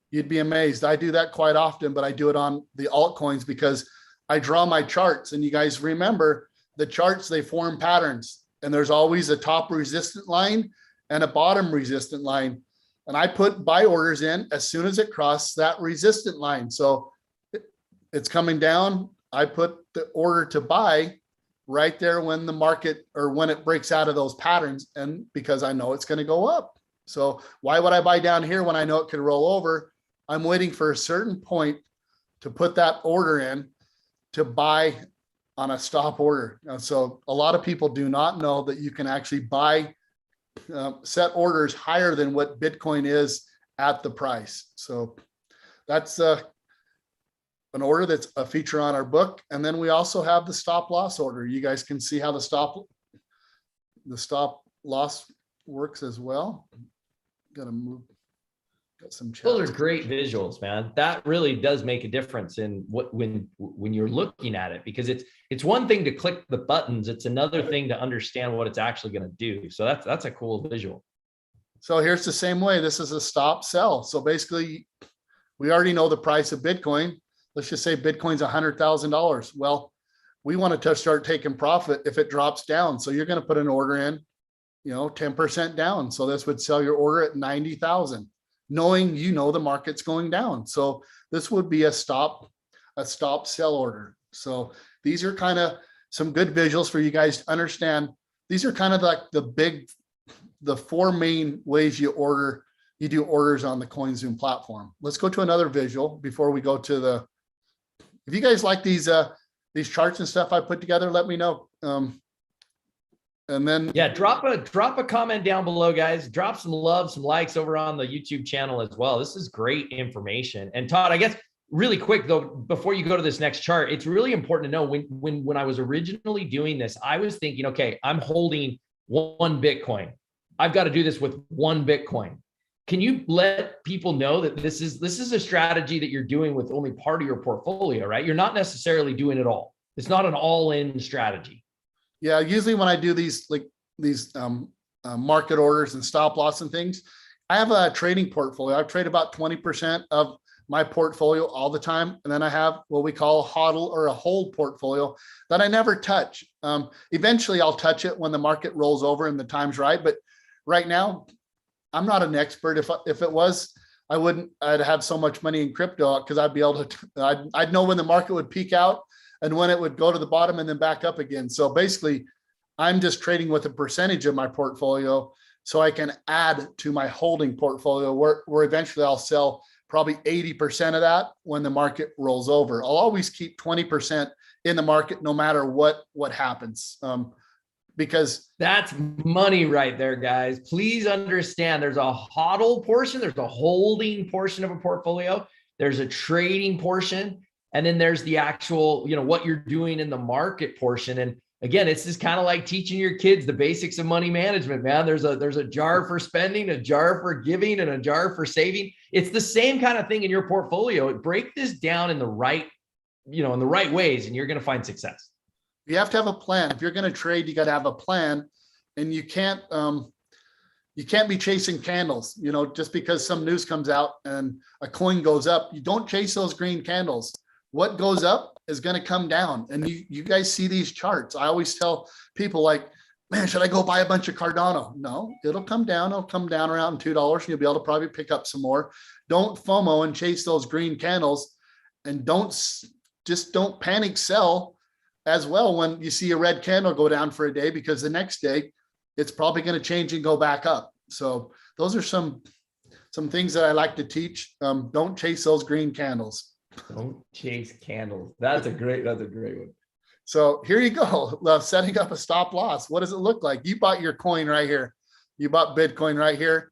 you'd be amazed. I do that quite often, but I do it on the altcoins because I draw my charts. And you guys remember the charts, they form patterns, and there's always a top resistant line and a bottom resistant line. And I put buy orders in as soon as it crosses that resistant line. So it's coming down. I put the order to buy right there when the market, or when it breaks out of those patterns, and because I know it's going to go up. So why would I buy down here when I know it could roll over? I'm waiting for a certain point to put that order in to buy on a stop order. And so a lot of people do not know that you can actually buy set orders higher than what Bitcoin is at the price. So that's an order that's a feature on our book. And then we also have the stop loss order. You guys can see how the stop loss works as well. Got to move. Got some chats. Those are great visuals, man. That really does make a difference in when you're looking at it, because it's one thing to click the buttons. It's another thing to understand what it's actually going to do. So that's a cool visual. So here's the same way. This is a stop sell. So basically, we already know the price of Bitcoin. Let's just say Bitcoin's $100,000. Well, we want to start taking profit if it drops down. So you're going to put an order in, 10% down. So this would sell your order at 90,000, knowing the market's going down. So this would be a stop sell order. So these are kind of some good visuals for you guys to understand. These are kind of like the four main ways you do orders on the COINZOOM platform. Let's go to another visual before we go to if you guys like these charts and stuff I put together, let me know. And then drop a comment down below, guys. Drop some love, some likes over on the YouTube channel as well. This is great information. And Todd, I guess really quick though, before you go to this next chart, it's really important to know when I was originally doing this, I was thinking, okay, I'm holding one Bitcoin. I've got to do this with one Bitcoin. Can you let people know that this is a strategy that you're doing with only part of your portfolio, right? You're not necessarily doing it all. It's not an all-in strategy. Yeah, usually when I do these market orders and stop loss and things, I have a trading portfolio. I trade about 20% of my portfolio all the time. And then I have what we call a hodl or a hold portfolio that I never touch. Eventually I'll touch it when the market rolls over and the time's right. But right now, I'm not an expert. If it was, I'd have so much money in crypto because I'd be able to, I'd know when the market would peak out and when it would go to the bottom and then back up again. So basically I'm just trading with a percentage of my portfolio so I can add to my holding portfolio where eventually I'll sell probably 80% of that when the market rolls over. I'll always keep 20% in the market no matter what happens. Because that's money right there, guys. Please understand there's a hodl portion, there's a holding portion of a portfolio, there's a trading portion, and then there's the actual, what you're doing in the market portion. And again, it's just kind of like teaching your kids the basics of money management, man. There's a jar for spending, a jar for giving, and a jar for saving. It's the same kind of thing in your portfolio. Break this down in the right, in the right ways, and you're going to find success. You have to have a plan. If you're going to trade, you got to have a plan, and you can't be chasing candles. Just because some news comes out and a coin goes up, you don't chase those green candles. What goes up is going to come down. And you guys see these charts. I always tell people like, man, should I go buy a bunch of Cardano? No, it'll come down. It'll come down around $2 and you'll be able to probably pick up some more. Don't FOMO and chase those green candles, and don't panic sell as well when you see a red candle go down for a day, because the next day it's probably going to change and go back up. So those are some things that I like to teach. Don't chase those green candles. Don't chase candles. That's a great one. So here you go. Setting up a stop loss. What does it look like? You bought your coin right here. You bought Bitcoin right here.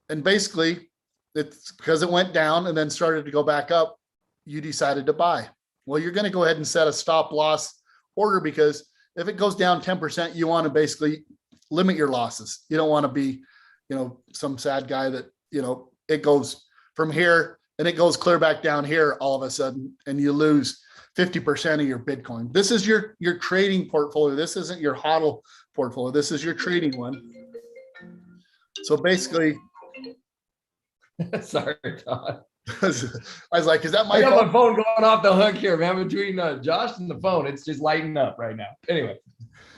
And basically it's because it went down and then started to go back up. You decided to buy. Well, you're going to go ahead and set a stop loss order, because if it goes down 10%, you want to basically limit your losses. You don't want to be, some sad guy that, it goes from here and it goes clear back down here all of a sudden, and you lose 50% of your Bitcoin. This is your trading portfolio. This isn't your hodl portfolio. This is your trading one. So basically, sorry, Todd. I was like, is that my I got phone? my phone going off the hook here, man, between Josh and the phone. It's just lighting up right now. Anyway.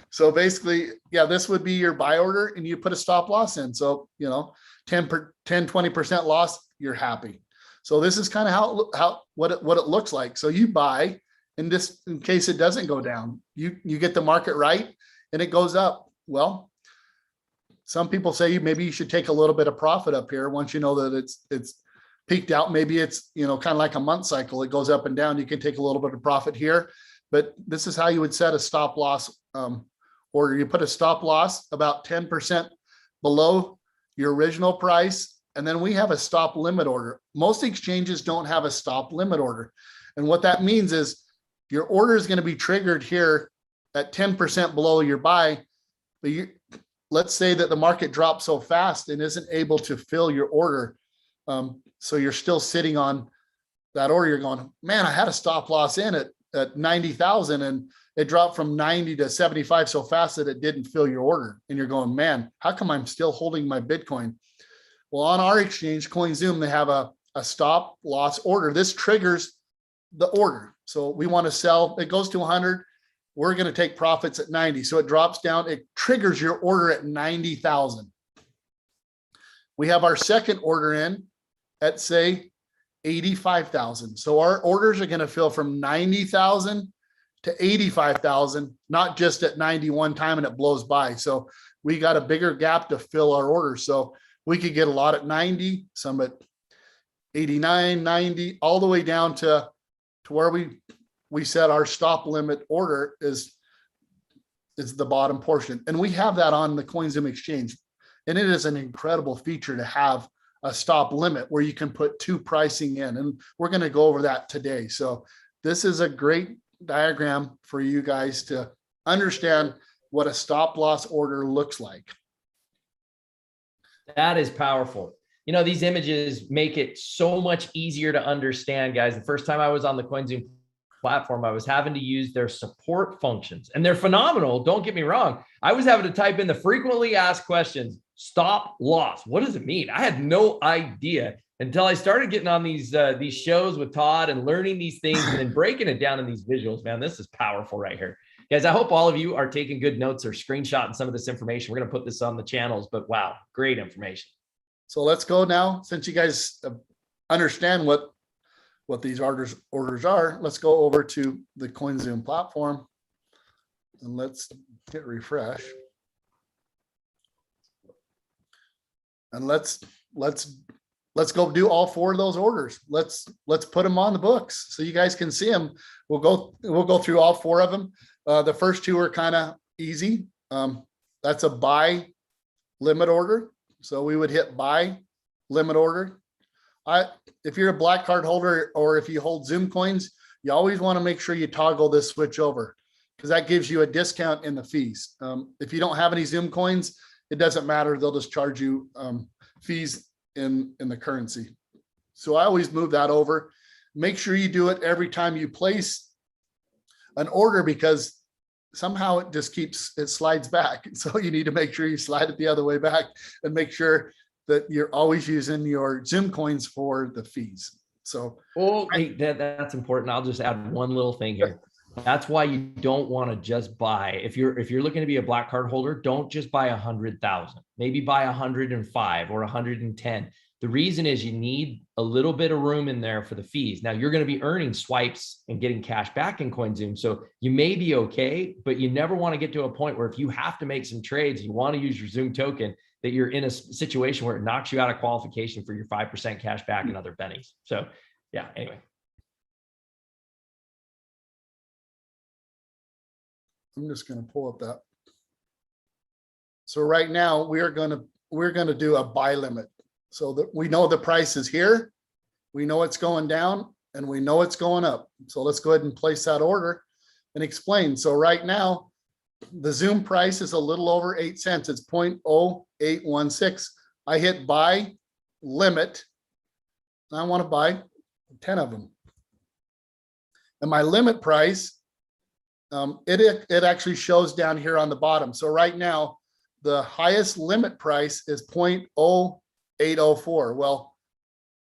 So basically, yeah, this would be your buy order, and you put a stop loss in. So, 20% loss, you're happy. So this is kind of what it looks like. So you buy, in case it doesn't go down, you get the market right and it goes up. Well, some people say maybe you should take a little bit of profit up here once you know that it's peaked out. Maybe it's, kind of like a month cycle. It goes up and down. You can take a little bit of profit here, but this is how you would set a stop loss order. You put a stop loss about 10% below your original price. And then we have a stop limit order. Most exchanges don't have a stop limit order. And what that means is your order is going to be triggered here at 10% below your buy. But let's say that the market drops so fast and isn't able to fill your order. So you're still sitting on that order. You're going, man, I had a stop loss in at 90,000 and it dropped from 90 to 75 so fast that it didn't fill your order. And you're going, man, how come I'm still holding my Bitcoin? Well, on our exchange, COINZOOM, they have a stop loss order. This triggers the order. So we want to sell, it goes to 100. We're going to take profits at 90. So it drops down, it triggers your order at 90,000. We have our second order in at, say, 85,000. So our orders are going to fill from 90,000 to 85,000, not just at 91 time and it blows by. So we got a bigger gap to fill our orders. So we could get a lot at 90, some at 89, 90, all the way down to where we set our stop limit order is the bottom portion. And we have that on the COINZOOM exchange. And it is an incredible feature to have a stop limit where you can put two pricing in. And we're going to go over that today. So this is a great diagram for you guys to understand what a stop loss order looks like. That is powerful. You know, these images make it so much easier to understand, guys. The first time I was on the COINZOOM platform, I was having to use their support functions, and they're phenomenal. Don't get me wrong. I was having to type in the frequently asked questions, stop loss. What does it mean? I had no idea until I started getting on these shows with Todd and learning these things and then breaking it down in these visuals. Man, this is powerful right here. Guys, I hope all of you are taking good notes or screenshotting some of this information. We're going to put this on the channels, but wow, great information. So let's go now. Since you guys understand what these orders are, let's go over to the COINZOOM platform and let's hit refresh. And let's go do all four of those orders. Let's put them on the books so you guys can see them. We'll go through all four of them. The first two are kind of easy. That's a buy limit order. So we would hit buy limit order. If you're a black card holder or if you hold Zoom coins, you always want to make sure you toggle this switch over because that gives you a discount in the fees. If you don't have any Zoom coins, it doesn't matter. They'll just charge you fees in the currency. So I always move that over. Make sure you do it every time you place an order because somehow it just it slides back. So you need to make sure you slide it the other way back and make sure that you're always using your Zoom coins for the fees. So hey, that's important. I'll just add one little thing here. That's why you don't want to just buy. If you're looking to be a black card holder, don't just buy 100,000. Maybe buy 105 or 110. The reason is you need a little bit of room in there for the fees. Now you're going to be earning swipes and getting cash back in COINZOOM. So you may be okay, but you never want to get to a point where if you have to make some trades, you want to use your Zoom token, that you're in a situation where it knocks you out of qualification for your 5% cash back and other bennies. So yeah, anyway. I'm just going to pull up that. So right now we're going to do a buy limit. So that we know the price is here, we know it's going down, and we know it's going up. So let's go ahead and place that order and explain. So right now, the Zoom price is a little over 8 cents. It's 0.0816. I hit buy limit. I want to buy 10 of them. And my limit price, it actually shows down here on the bottom. So right now, the highest limit price is 0.0804. Well,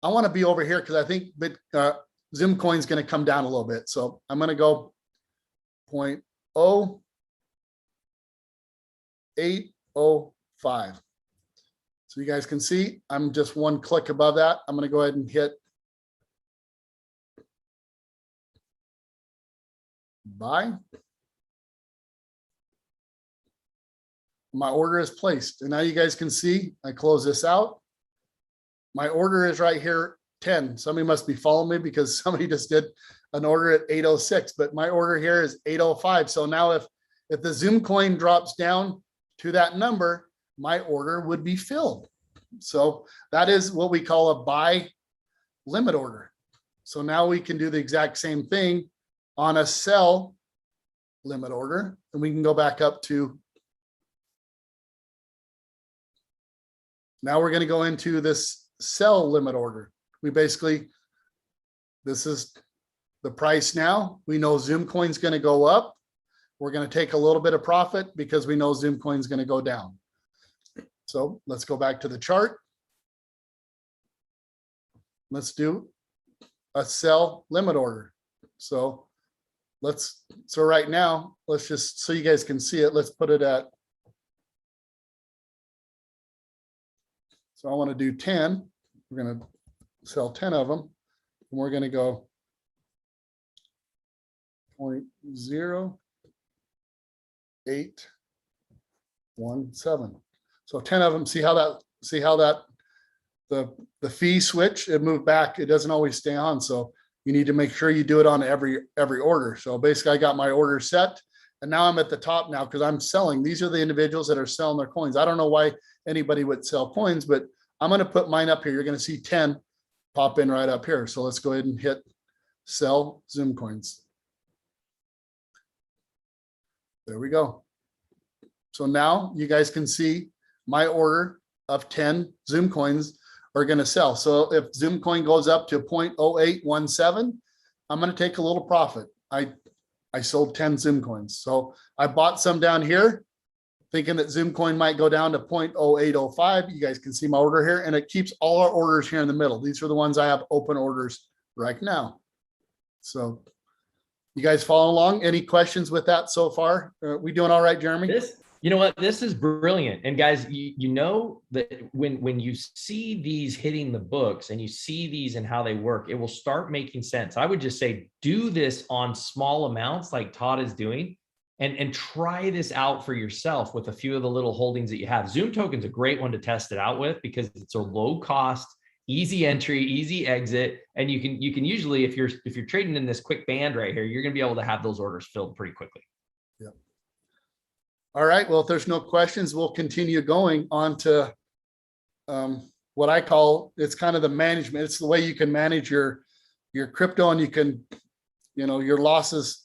I want to be over here because I think Zoom coin is going to come down a little bit. So I'm going to go 0.0805. So you guys can see I'm just one click above that. I'm going to go ahead and hit buy. My order is placed. And now you guys can see, I close this out. My order is right here, 10. Somebody must be following me because somebody just did an order at 806, but my order here is 805. So now if the Zoom coin drops down to that number, my order would be filled. So that is what we call a buy limit order. So now we can do the exact same thing on a sell limit order. And we can go back up to, now we're going to go into this sell limit order. We basically, this is the price now. We know Zoom coin's going to go up. We're going to take a little bit of profit because we know Zoom coin's going to go down. So let's go back to the chart. Let's do a sell limit order. So right now, let's just, so you guys can see it, let's put it at, so I want to do 10. We're going to sell 10 of them. And we're going to go 0.0817. So 10 of them, see how that the fee switch, it moved back. It doesn't always stay on. So you need to make sure you do it on every order. So basically I got my order set and now I'm at the top now because I'm selling. These are the individuals that are selling their coins. I don't know why anybody would sell coins, but I'm going to put mine up here. You're going to see 10 pop in right up here. So let's go ahead and hit sell Zoom coins. There we go. So now you guys can see my order of 10 Zoom coins are going to sell. So if Zoom coin goes up to 0.0817, I'm going to take a little profit. I sold 10 Zoom coins. So I bought some down here thinking that Zoom coin might go down to 0.0805. You guys can see my order here, and it keeps all our orders here in the middle. These are the ones I have open orders right now. So you guys following along? Any questions with that so far? Are we doing all right, Jeremy? You know what? This is brilliant. And guys, you know that when you see these hitting the books and you see these and how they work, it will start making sense. I would just say, do this on small amounts like Todd is doing, and try this out for yourself with a few of the little holdings that you have. Zoom token's a great one to test it out with because it's a low cost, easy entry, easy exit. And you can usually, if you're trading in this quick band right here, you're going to be able to have those orders filled pretty quickly. Yep. All right. Well, if there's no questions, we'll continue going on to what I call, it's kind of the management. It's the way you can manage your crypto, and you can, your losses,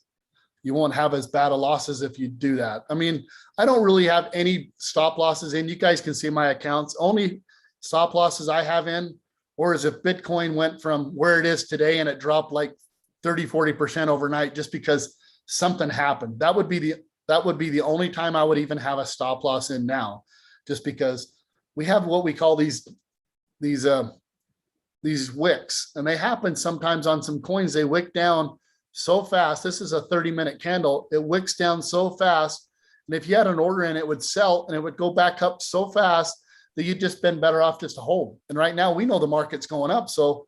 you won't have as bad of losses if you do that. I mean, I don't really have any stop losses in. You guys can see my accounts. Only stop losses I have in, or is if Bitcoin went from where it is today and it dropped like 30-40% overnight just because something happened. That would be the only time I would even have a stop loss in now, just because we have what we call these wicks, and they happen sometimes on some coins. They wick down so fast. This is a 30-minute candle. It wicks down so fast. And if you had an order in, it would sell and it would go back up so fast that you'd just been better off just to hold. And right now we know the market's going up, so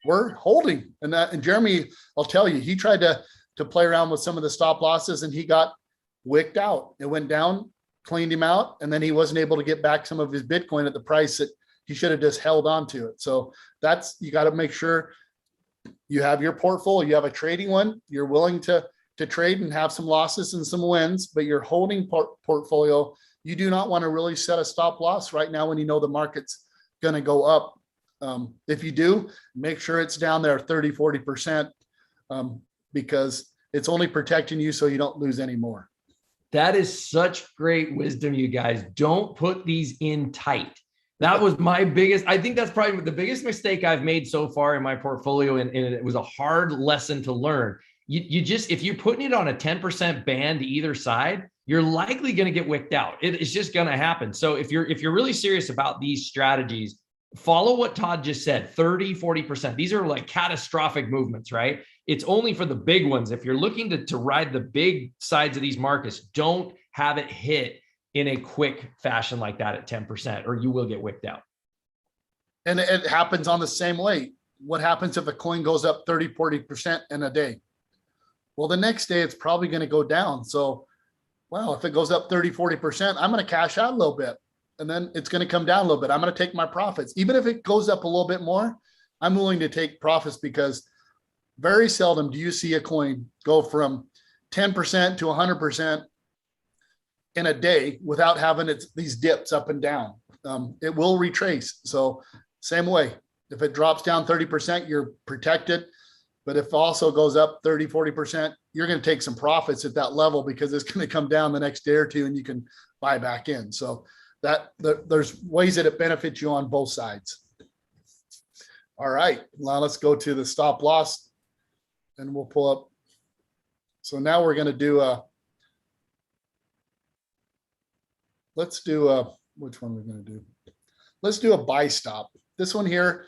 we're holding. And Jeremy, I'll tell you, he tried to play around with some of the stop losses and he got wicked out. It went down, cleaned him out, and then he wasn't able to get back some of his Bitcoin at the price that he should have just held on to it. So you got to make sure you have your portfolio, you have a trading one, you're willing to trade and have some losses and some wins, but your holding portfolio, you do not want to really set a stop loss right now when you know the market's going to go up. If you do, make sure it's down there 30-40%, because it's only protecting you so you don't lose any more. That is such great wisdom, you guys. Don't put these in tight. That was my biggest, I think that's probably the biggest mistake I've made so far in my portfolio. And it was a hard lesson to learn. You just, if you're putting it on a 10% band either side, you're likely going to get wicked out. It's just going to happen. So if you're really serious about these strategies, follow what Todd just said, 30-40%. These are like catastrophic movements, right? It's only for the big ones. If you're looking to ride the big sides of these markets, don't have it hit in a quick fashion like that at 10%, or you will get wicked out. And it happens on the same way. What happens if a coin goes up 30-40% in a day? Well, the next day it's probably going to go down. So, well, if it goes up 30-40%, I'm going to cash out a little bit, and then it's going to come down a little bit. I'm going to take my profits. Even if it goes up a little bit more, I'm willing to take profits, because very seldom do you see a coin go from 10% to 100% in a day without having these dips up and down. It will retrace. So same way, if it drops down 30%, you're protected. But if it also goes up 30-40%, you're going to take some profits at that level, because it's going to come down the next day or two and you can buy back in. So there's ways that it benefits you on both sides. All right, now let's go to the stop loss and we'll pull up. So now we're going to do which one we're going to do? Let's do a buy stop. This one here,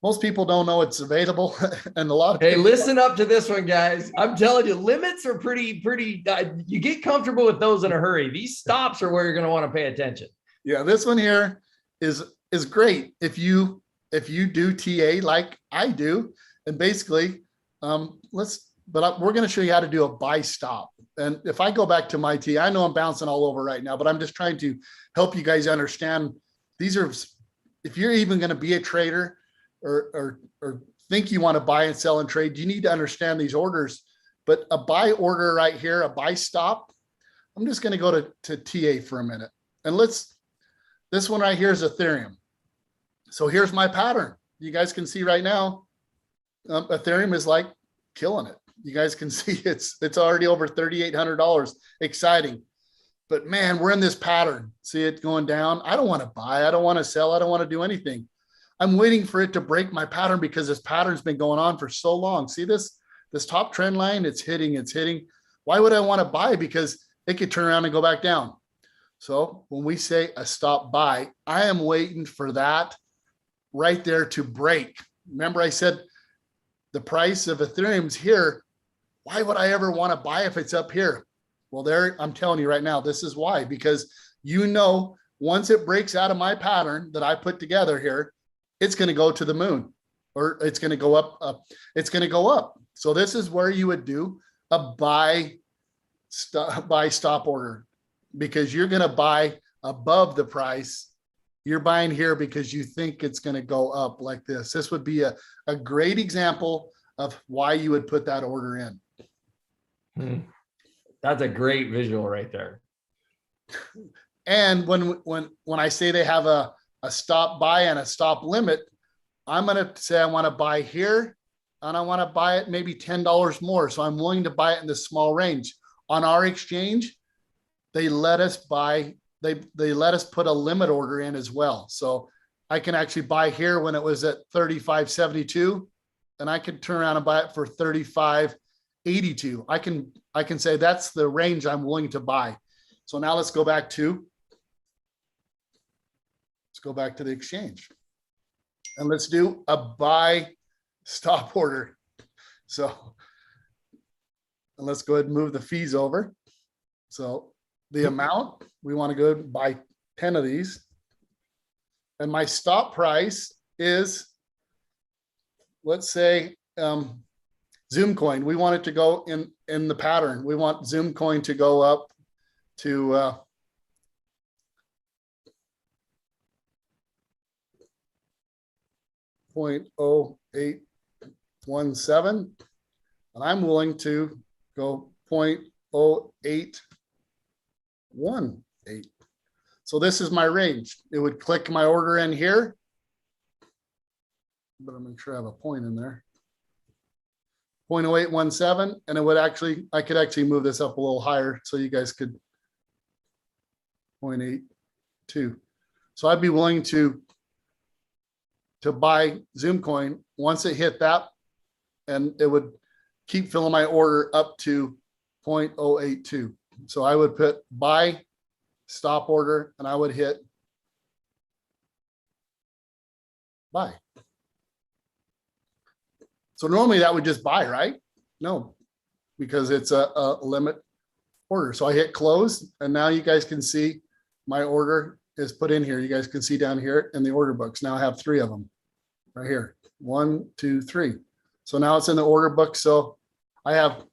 most people don't know it's available, and a lot of people, listen up to this one, guys. I'm telling you, limits are pretty. You get comfortable with those in a hurry. These stops are where you're going to want to pay attention. Yeah, this one here is great if you do TA like I do, and basically, we're going to show you how to do a buy stop. And if I go back to my TA, I know I'm bouncing all over right now, but I'm just trying to help you guys understand. These are, if you're even going to be a trader or think you want to buy and sell and trade, you need to understand these orders. But a buy order right here, a buy stop, I'm just going to go to TA for a minute. And this one right here is Ethereum. So here's my pattern. You guys can see right now, Ethereum is like killing it. You guys can see it's already over $3,800. Exciting. But man, we're in this pattern. See it going down. I don't want to buy. I don't want to sell. I don't want to do anything. I'm waiting for it to break my pattern because this pattern's been going on for so long. See this top trend line? It's hitting. Why would I want to buy? Because it could turn around and go back down. So when we say a stop buy, I am waiting for that right there to break. Remember I said the price of Ethereum's here. Why would I ever want to buy if it's up here? Well, there, I'm telling you right now, this is why, because once it breaks out of my pattern that I put together here, it's going to go to the moon, or it's going to go up. It's going to go up. So this is where you would do a buy stop order, because you're going to buy above the price. You're buying here because you think it's going to go up like this. This would be a great example of why you would put that order in. That's a great visual right there. And when I say they have a stop buy and a stop limit, I'm going to say I want to buy here and I want to buy it maybe $10 more. So I'm willing to buy it in this small range. On our exchange, they let us buy, they let us put a limit order in as well. So I can actually buy here when it was at 35.72, and I could turn around and buy it for 35.82. I can say that's the range I'm willing to buy. So now let's go back to the exchange, and let's do a buy stop order. So and let's go ahead and move the fees over. So the amount, we want to go buy 10 of these. And my stop price is, let's say, Zoom coin. We want it to go in the pattern. We want Zoom coin to go up to 0.0817, and I'm willing to go 0.0818. So this is my range. It would click my order in here, but I'm make sure I have a point in there. 0.0817, and it would actually, I could actually move this up a little higher so you guys could 0.82. So I'd be willing to buy Zoom coin once it hit that, and it would keep filling my order up to 0.082. So I would put buy stop order, and I would hit buy. So normally that would just buy, right? No, because it's a limit order. So I hit close, and now you guys can see my order is put in here. You guys can see down here in the order books. Now I have 3 of them right here. 1, 2, 3. So now it's in the order book. So I have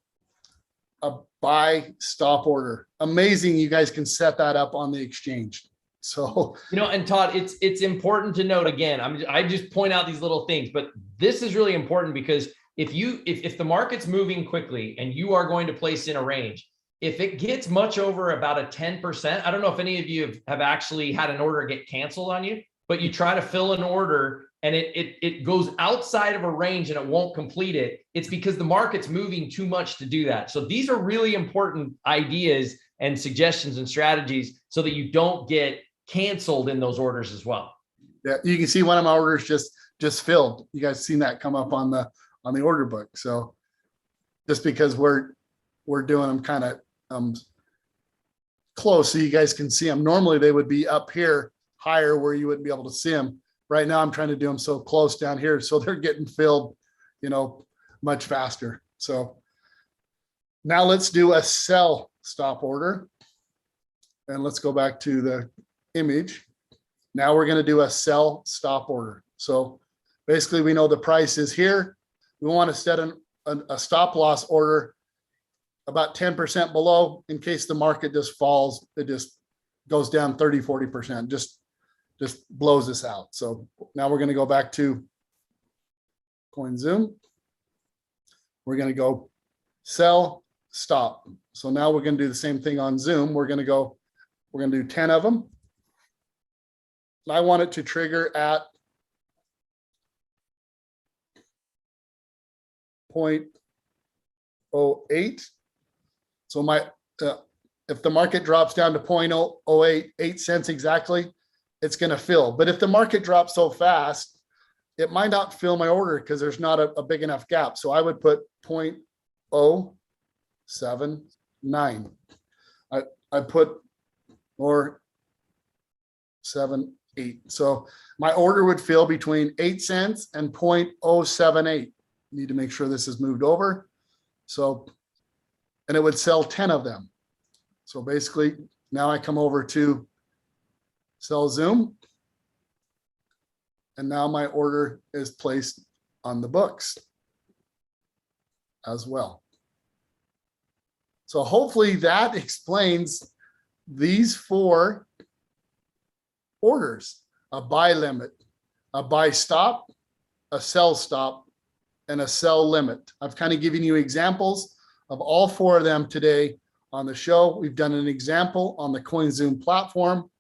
a buy stop order. Amazing. You guys can set that up on the exchange. So, and Todd, it's important to note again, I just point out these little things, but this is really important because if the market's moving quickly and you are going to place in a range, if it gets much over about a 10%, I don't know if any of you have actually had an order get canceled on you, but you try to fill an order and it goes outside of a range and it won't complete it. It's because the market's moving too much to do that. So these are really important ideas and suggestions and strategies so that you don't get canceled in those orders as well. Yeah, you can see one of my orders just filled. You guys seen that come up on the order book. So just because we're doing them kind of close so you guys can see them. Normally they would be up here higher where you wouldn't be able to see them. Right now I'm trying to do them so close down here so they're getting filled, much faster. So now let's do a sell stop order, and let's go back to the image. Now we're going to do a sell stop order. So basically we know the price is here. We want to set a stop loss order about 10% below in case the market just falls. It just goes down 30-40%, just blows us out. So now we're going to go back to COINZOOM. We're going to go sell stop. So now we're going to do the same thing on Zoom. We're going to do 10 of them. I want it to trigger at 0.08. So my if the market drops down to 0.008, 8 cents exactly, it's going to fill. But if the market drops so fast, it might not fill my order because there's not a big enough gap. So I would put 0.079. I put or 7.8. So my order would fill between 8 cents and 0.078. Need to make sure this is moved over. So, and it would sell 10 of them. So basically now I come over to sell Zoom. And now my order is placed on the books as well. So hopefully that explains these 4 orders: a buy limit, a buy stop, a sell stop, and a sell limit. I've kind of given you examples of all 4 of them today on the show. We've done an example on the COINZOOM platform,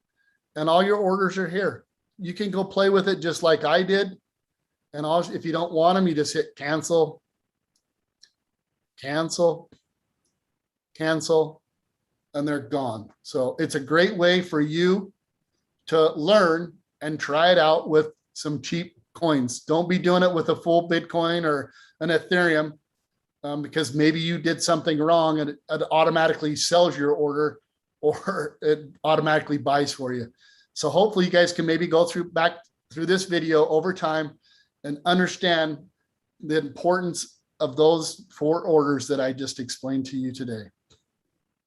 and all your orders are here. You can go play with it just like I did. And also, if you don't want them, you just hit cancel, cancel, cancel, and they're gone. So it's a great way for you to learn and try it out with some cheap coins. Don't be doing it with a full Bitcoin or an Ethereum because maybe you did something wrong and it automatically sells your order or it automatically buys for you. So hopefully you guys can maybe go back through this video over time and understand the importance of those 4 orders that I just explained to you today.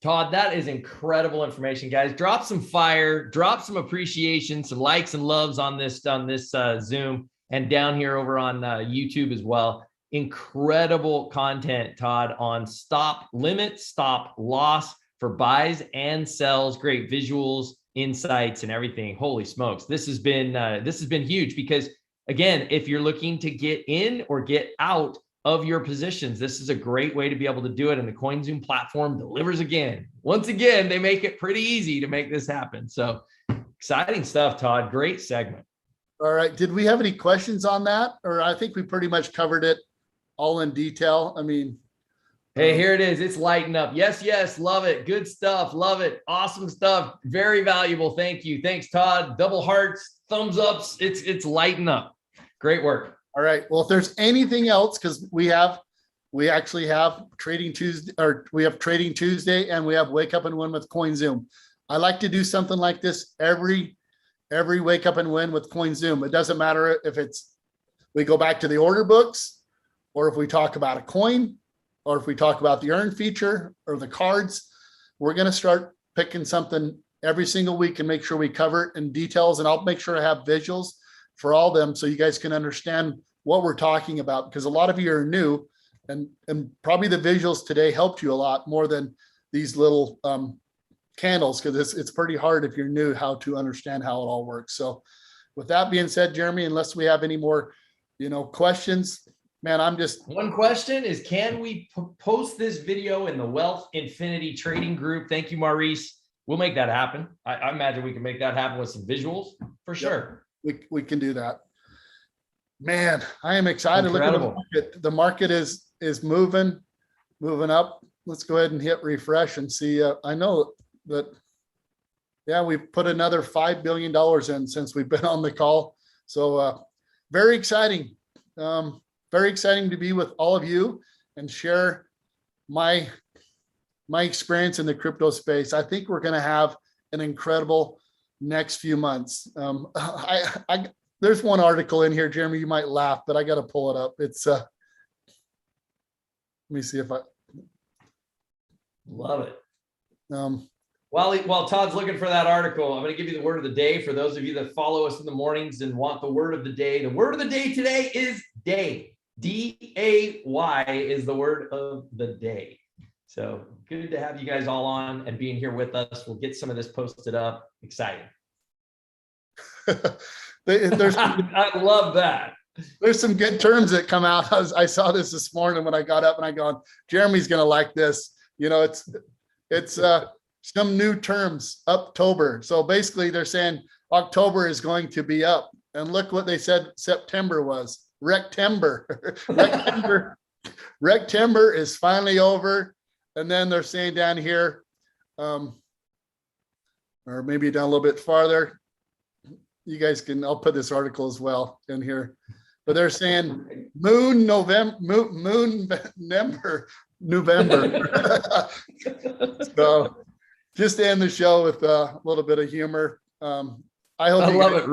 Todd, that is incredible information, guys. Drop some fire, drop some appreciation, some likes and loves on this Zoom and down here over on YouTube as well. Incredible content, Todd, on stop limit, stop loss for buys and sells. Great visuals, insights, and everything. Holy smokes. This has been huge because, again, if you're looking to get in or get out of your positions, this is a great way to be able to do it. And the COINZOOM platform delivers again. Once again, they make it pretty easy to make this happen. So exciting stuff, Todd. Great segment. All right. Did we have any questions on that? Or I think we pretty much covered it all in detail. I mean, hey, here it is. It's lighting up. Yes, yes. Love it. Good stuff. Love it. Awesome stuff. Very valuable. Thank you. Thanks, Todd. Double hearts, thumbs ups. It's lighting up. Great work. All right. Well, if there's anything else, because we actually have Trading Tuesday, or we have Trading Tuesday, and we have Wake Up and Win with COINZOOM. I like to do something like this every Wake Up and Win with COINZOOM. It doesn't matter if we go back to the order books, or if we talk about a coin, or if we talk about the earn feature or the cards. We're going to start picking something every single week and make sure we cover it in details. And I'll make sure I have visuals for all of them so you guys can understand what we're talking about, because a lot of you are new and probably the visuals today helped you a lot more than these little candles, because it's pretty hard if you're new how to understand how it all works. So with that being said, Jeremy, unless we have any more questions, man, one question is, can we post this video in the Wealth Infinity Trading Group? Thank you, Maurice. We'll make that happen. I imagine we can make that happen with some visuals for sure. We can do that. Man, I am excited. Incredible. Look at the market. The market is moving up. Let's go ahead and hit refresh and see. I know that, yeah, we've put another $5 billion in since we've been on the call. So very exciting. Very exciting to be with all of you and share my experience in the crypto space. I think we're going to have an incredible next few months. There's one article in here, Jeremy, you might laugh, but I got to pull it up. It's let me see if I love it. While Todd's looking for that article, I'm going to give you the word of the day for those of you that follow us in the mornings and want the word of the day. The word of the day today is day. D-A-Y is the word of the day. So good to have you guys all on and being here with us. We'll get some of this posted up. Exciting. I love that. There's some good terms that come out. I saw this morning when I got up and I gone, Jeremy's going to like this. It's some new terms, Uptober. So basically they're saying October is going to be up. And look what they said September was. Rectember. Rectember Rec timber is finally over. And then they're saying down here, or maybe down a little bit farther, you guys can, I'll put this article as well in here, but they're saying November. So just to end the show with a little bit of humor. I love it.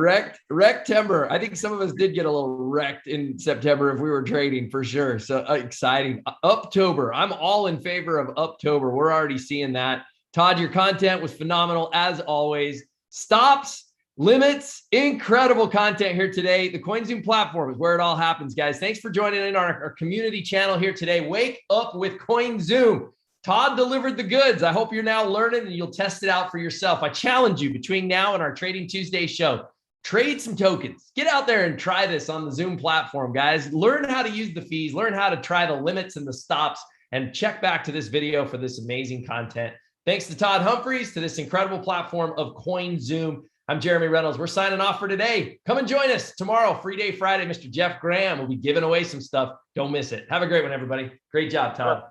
Wrecked timber. I think some of us did get a little wrecked in September if we were trading for sure. So exciting. Uptober. I'm all in favor of Uptober. We're already seeing that. Todd, your content was phenomenal as always. Stops, limits, incredible content here today. The COINZOOM platform is where it all happens, guys. Thanks for joining in our community channel here today. Wake up with COINZOOM. Todd delivered the goods. I hope you're now learning and you'll test it out for yourself. I challenge you between now and our Trading Tuesday show, trade some tokens. Get out there and try this on the Zoom platform, guys. Learn how to use the fees, learn how to try the limits and the stops, and check back to this video for this amazing content. Thanks to Todd Humphreys, to this incredible platform of COINZOOM. I'm Jeremy Reynolds. We're signing off for today. Come and join us tomorrow, Free Day Friday. Mr. Jeff Graham will be giving away some stuff. Don't miss it. Have a great one, everybody. Great job, Todd.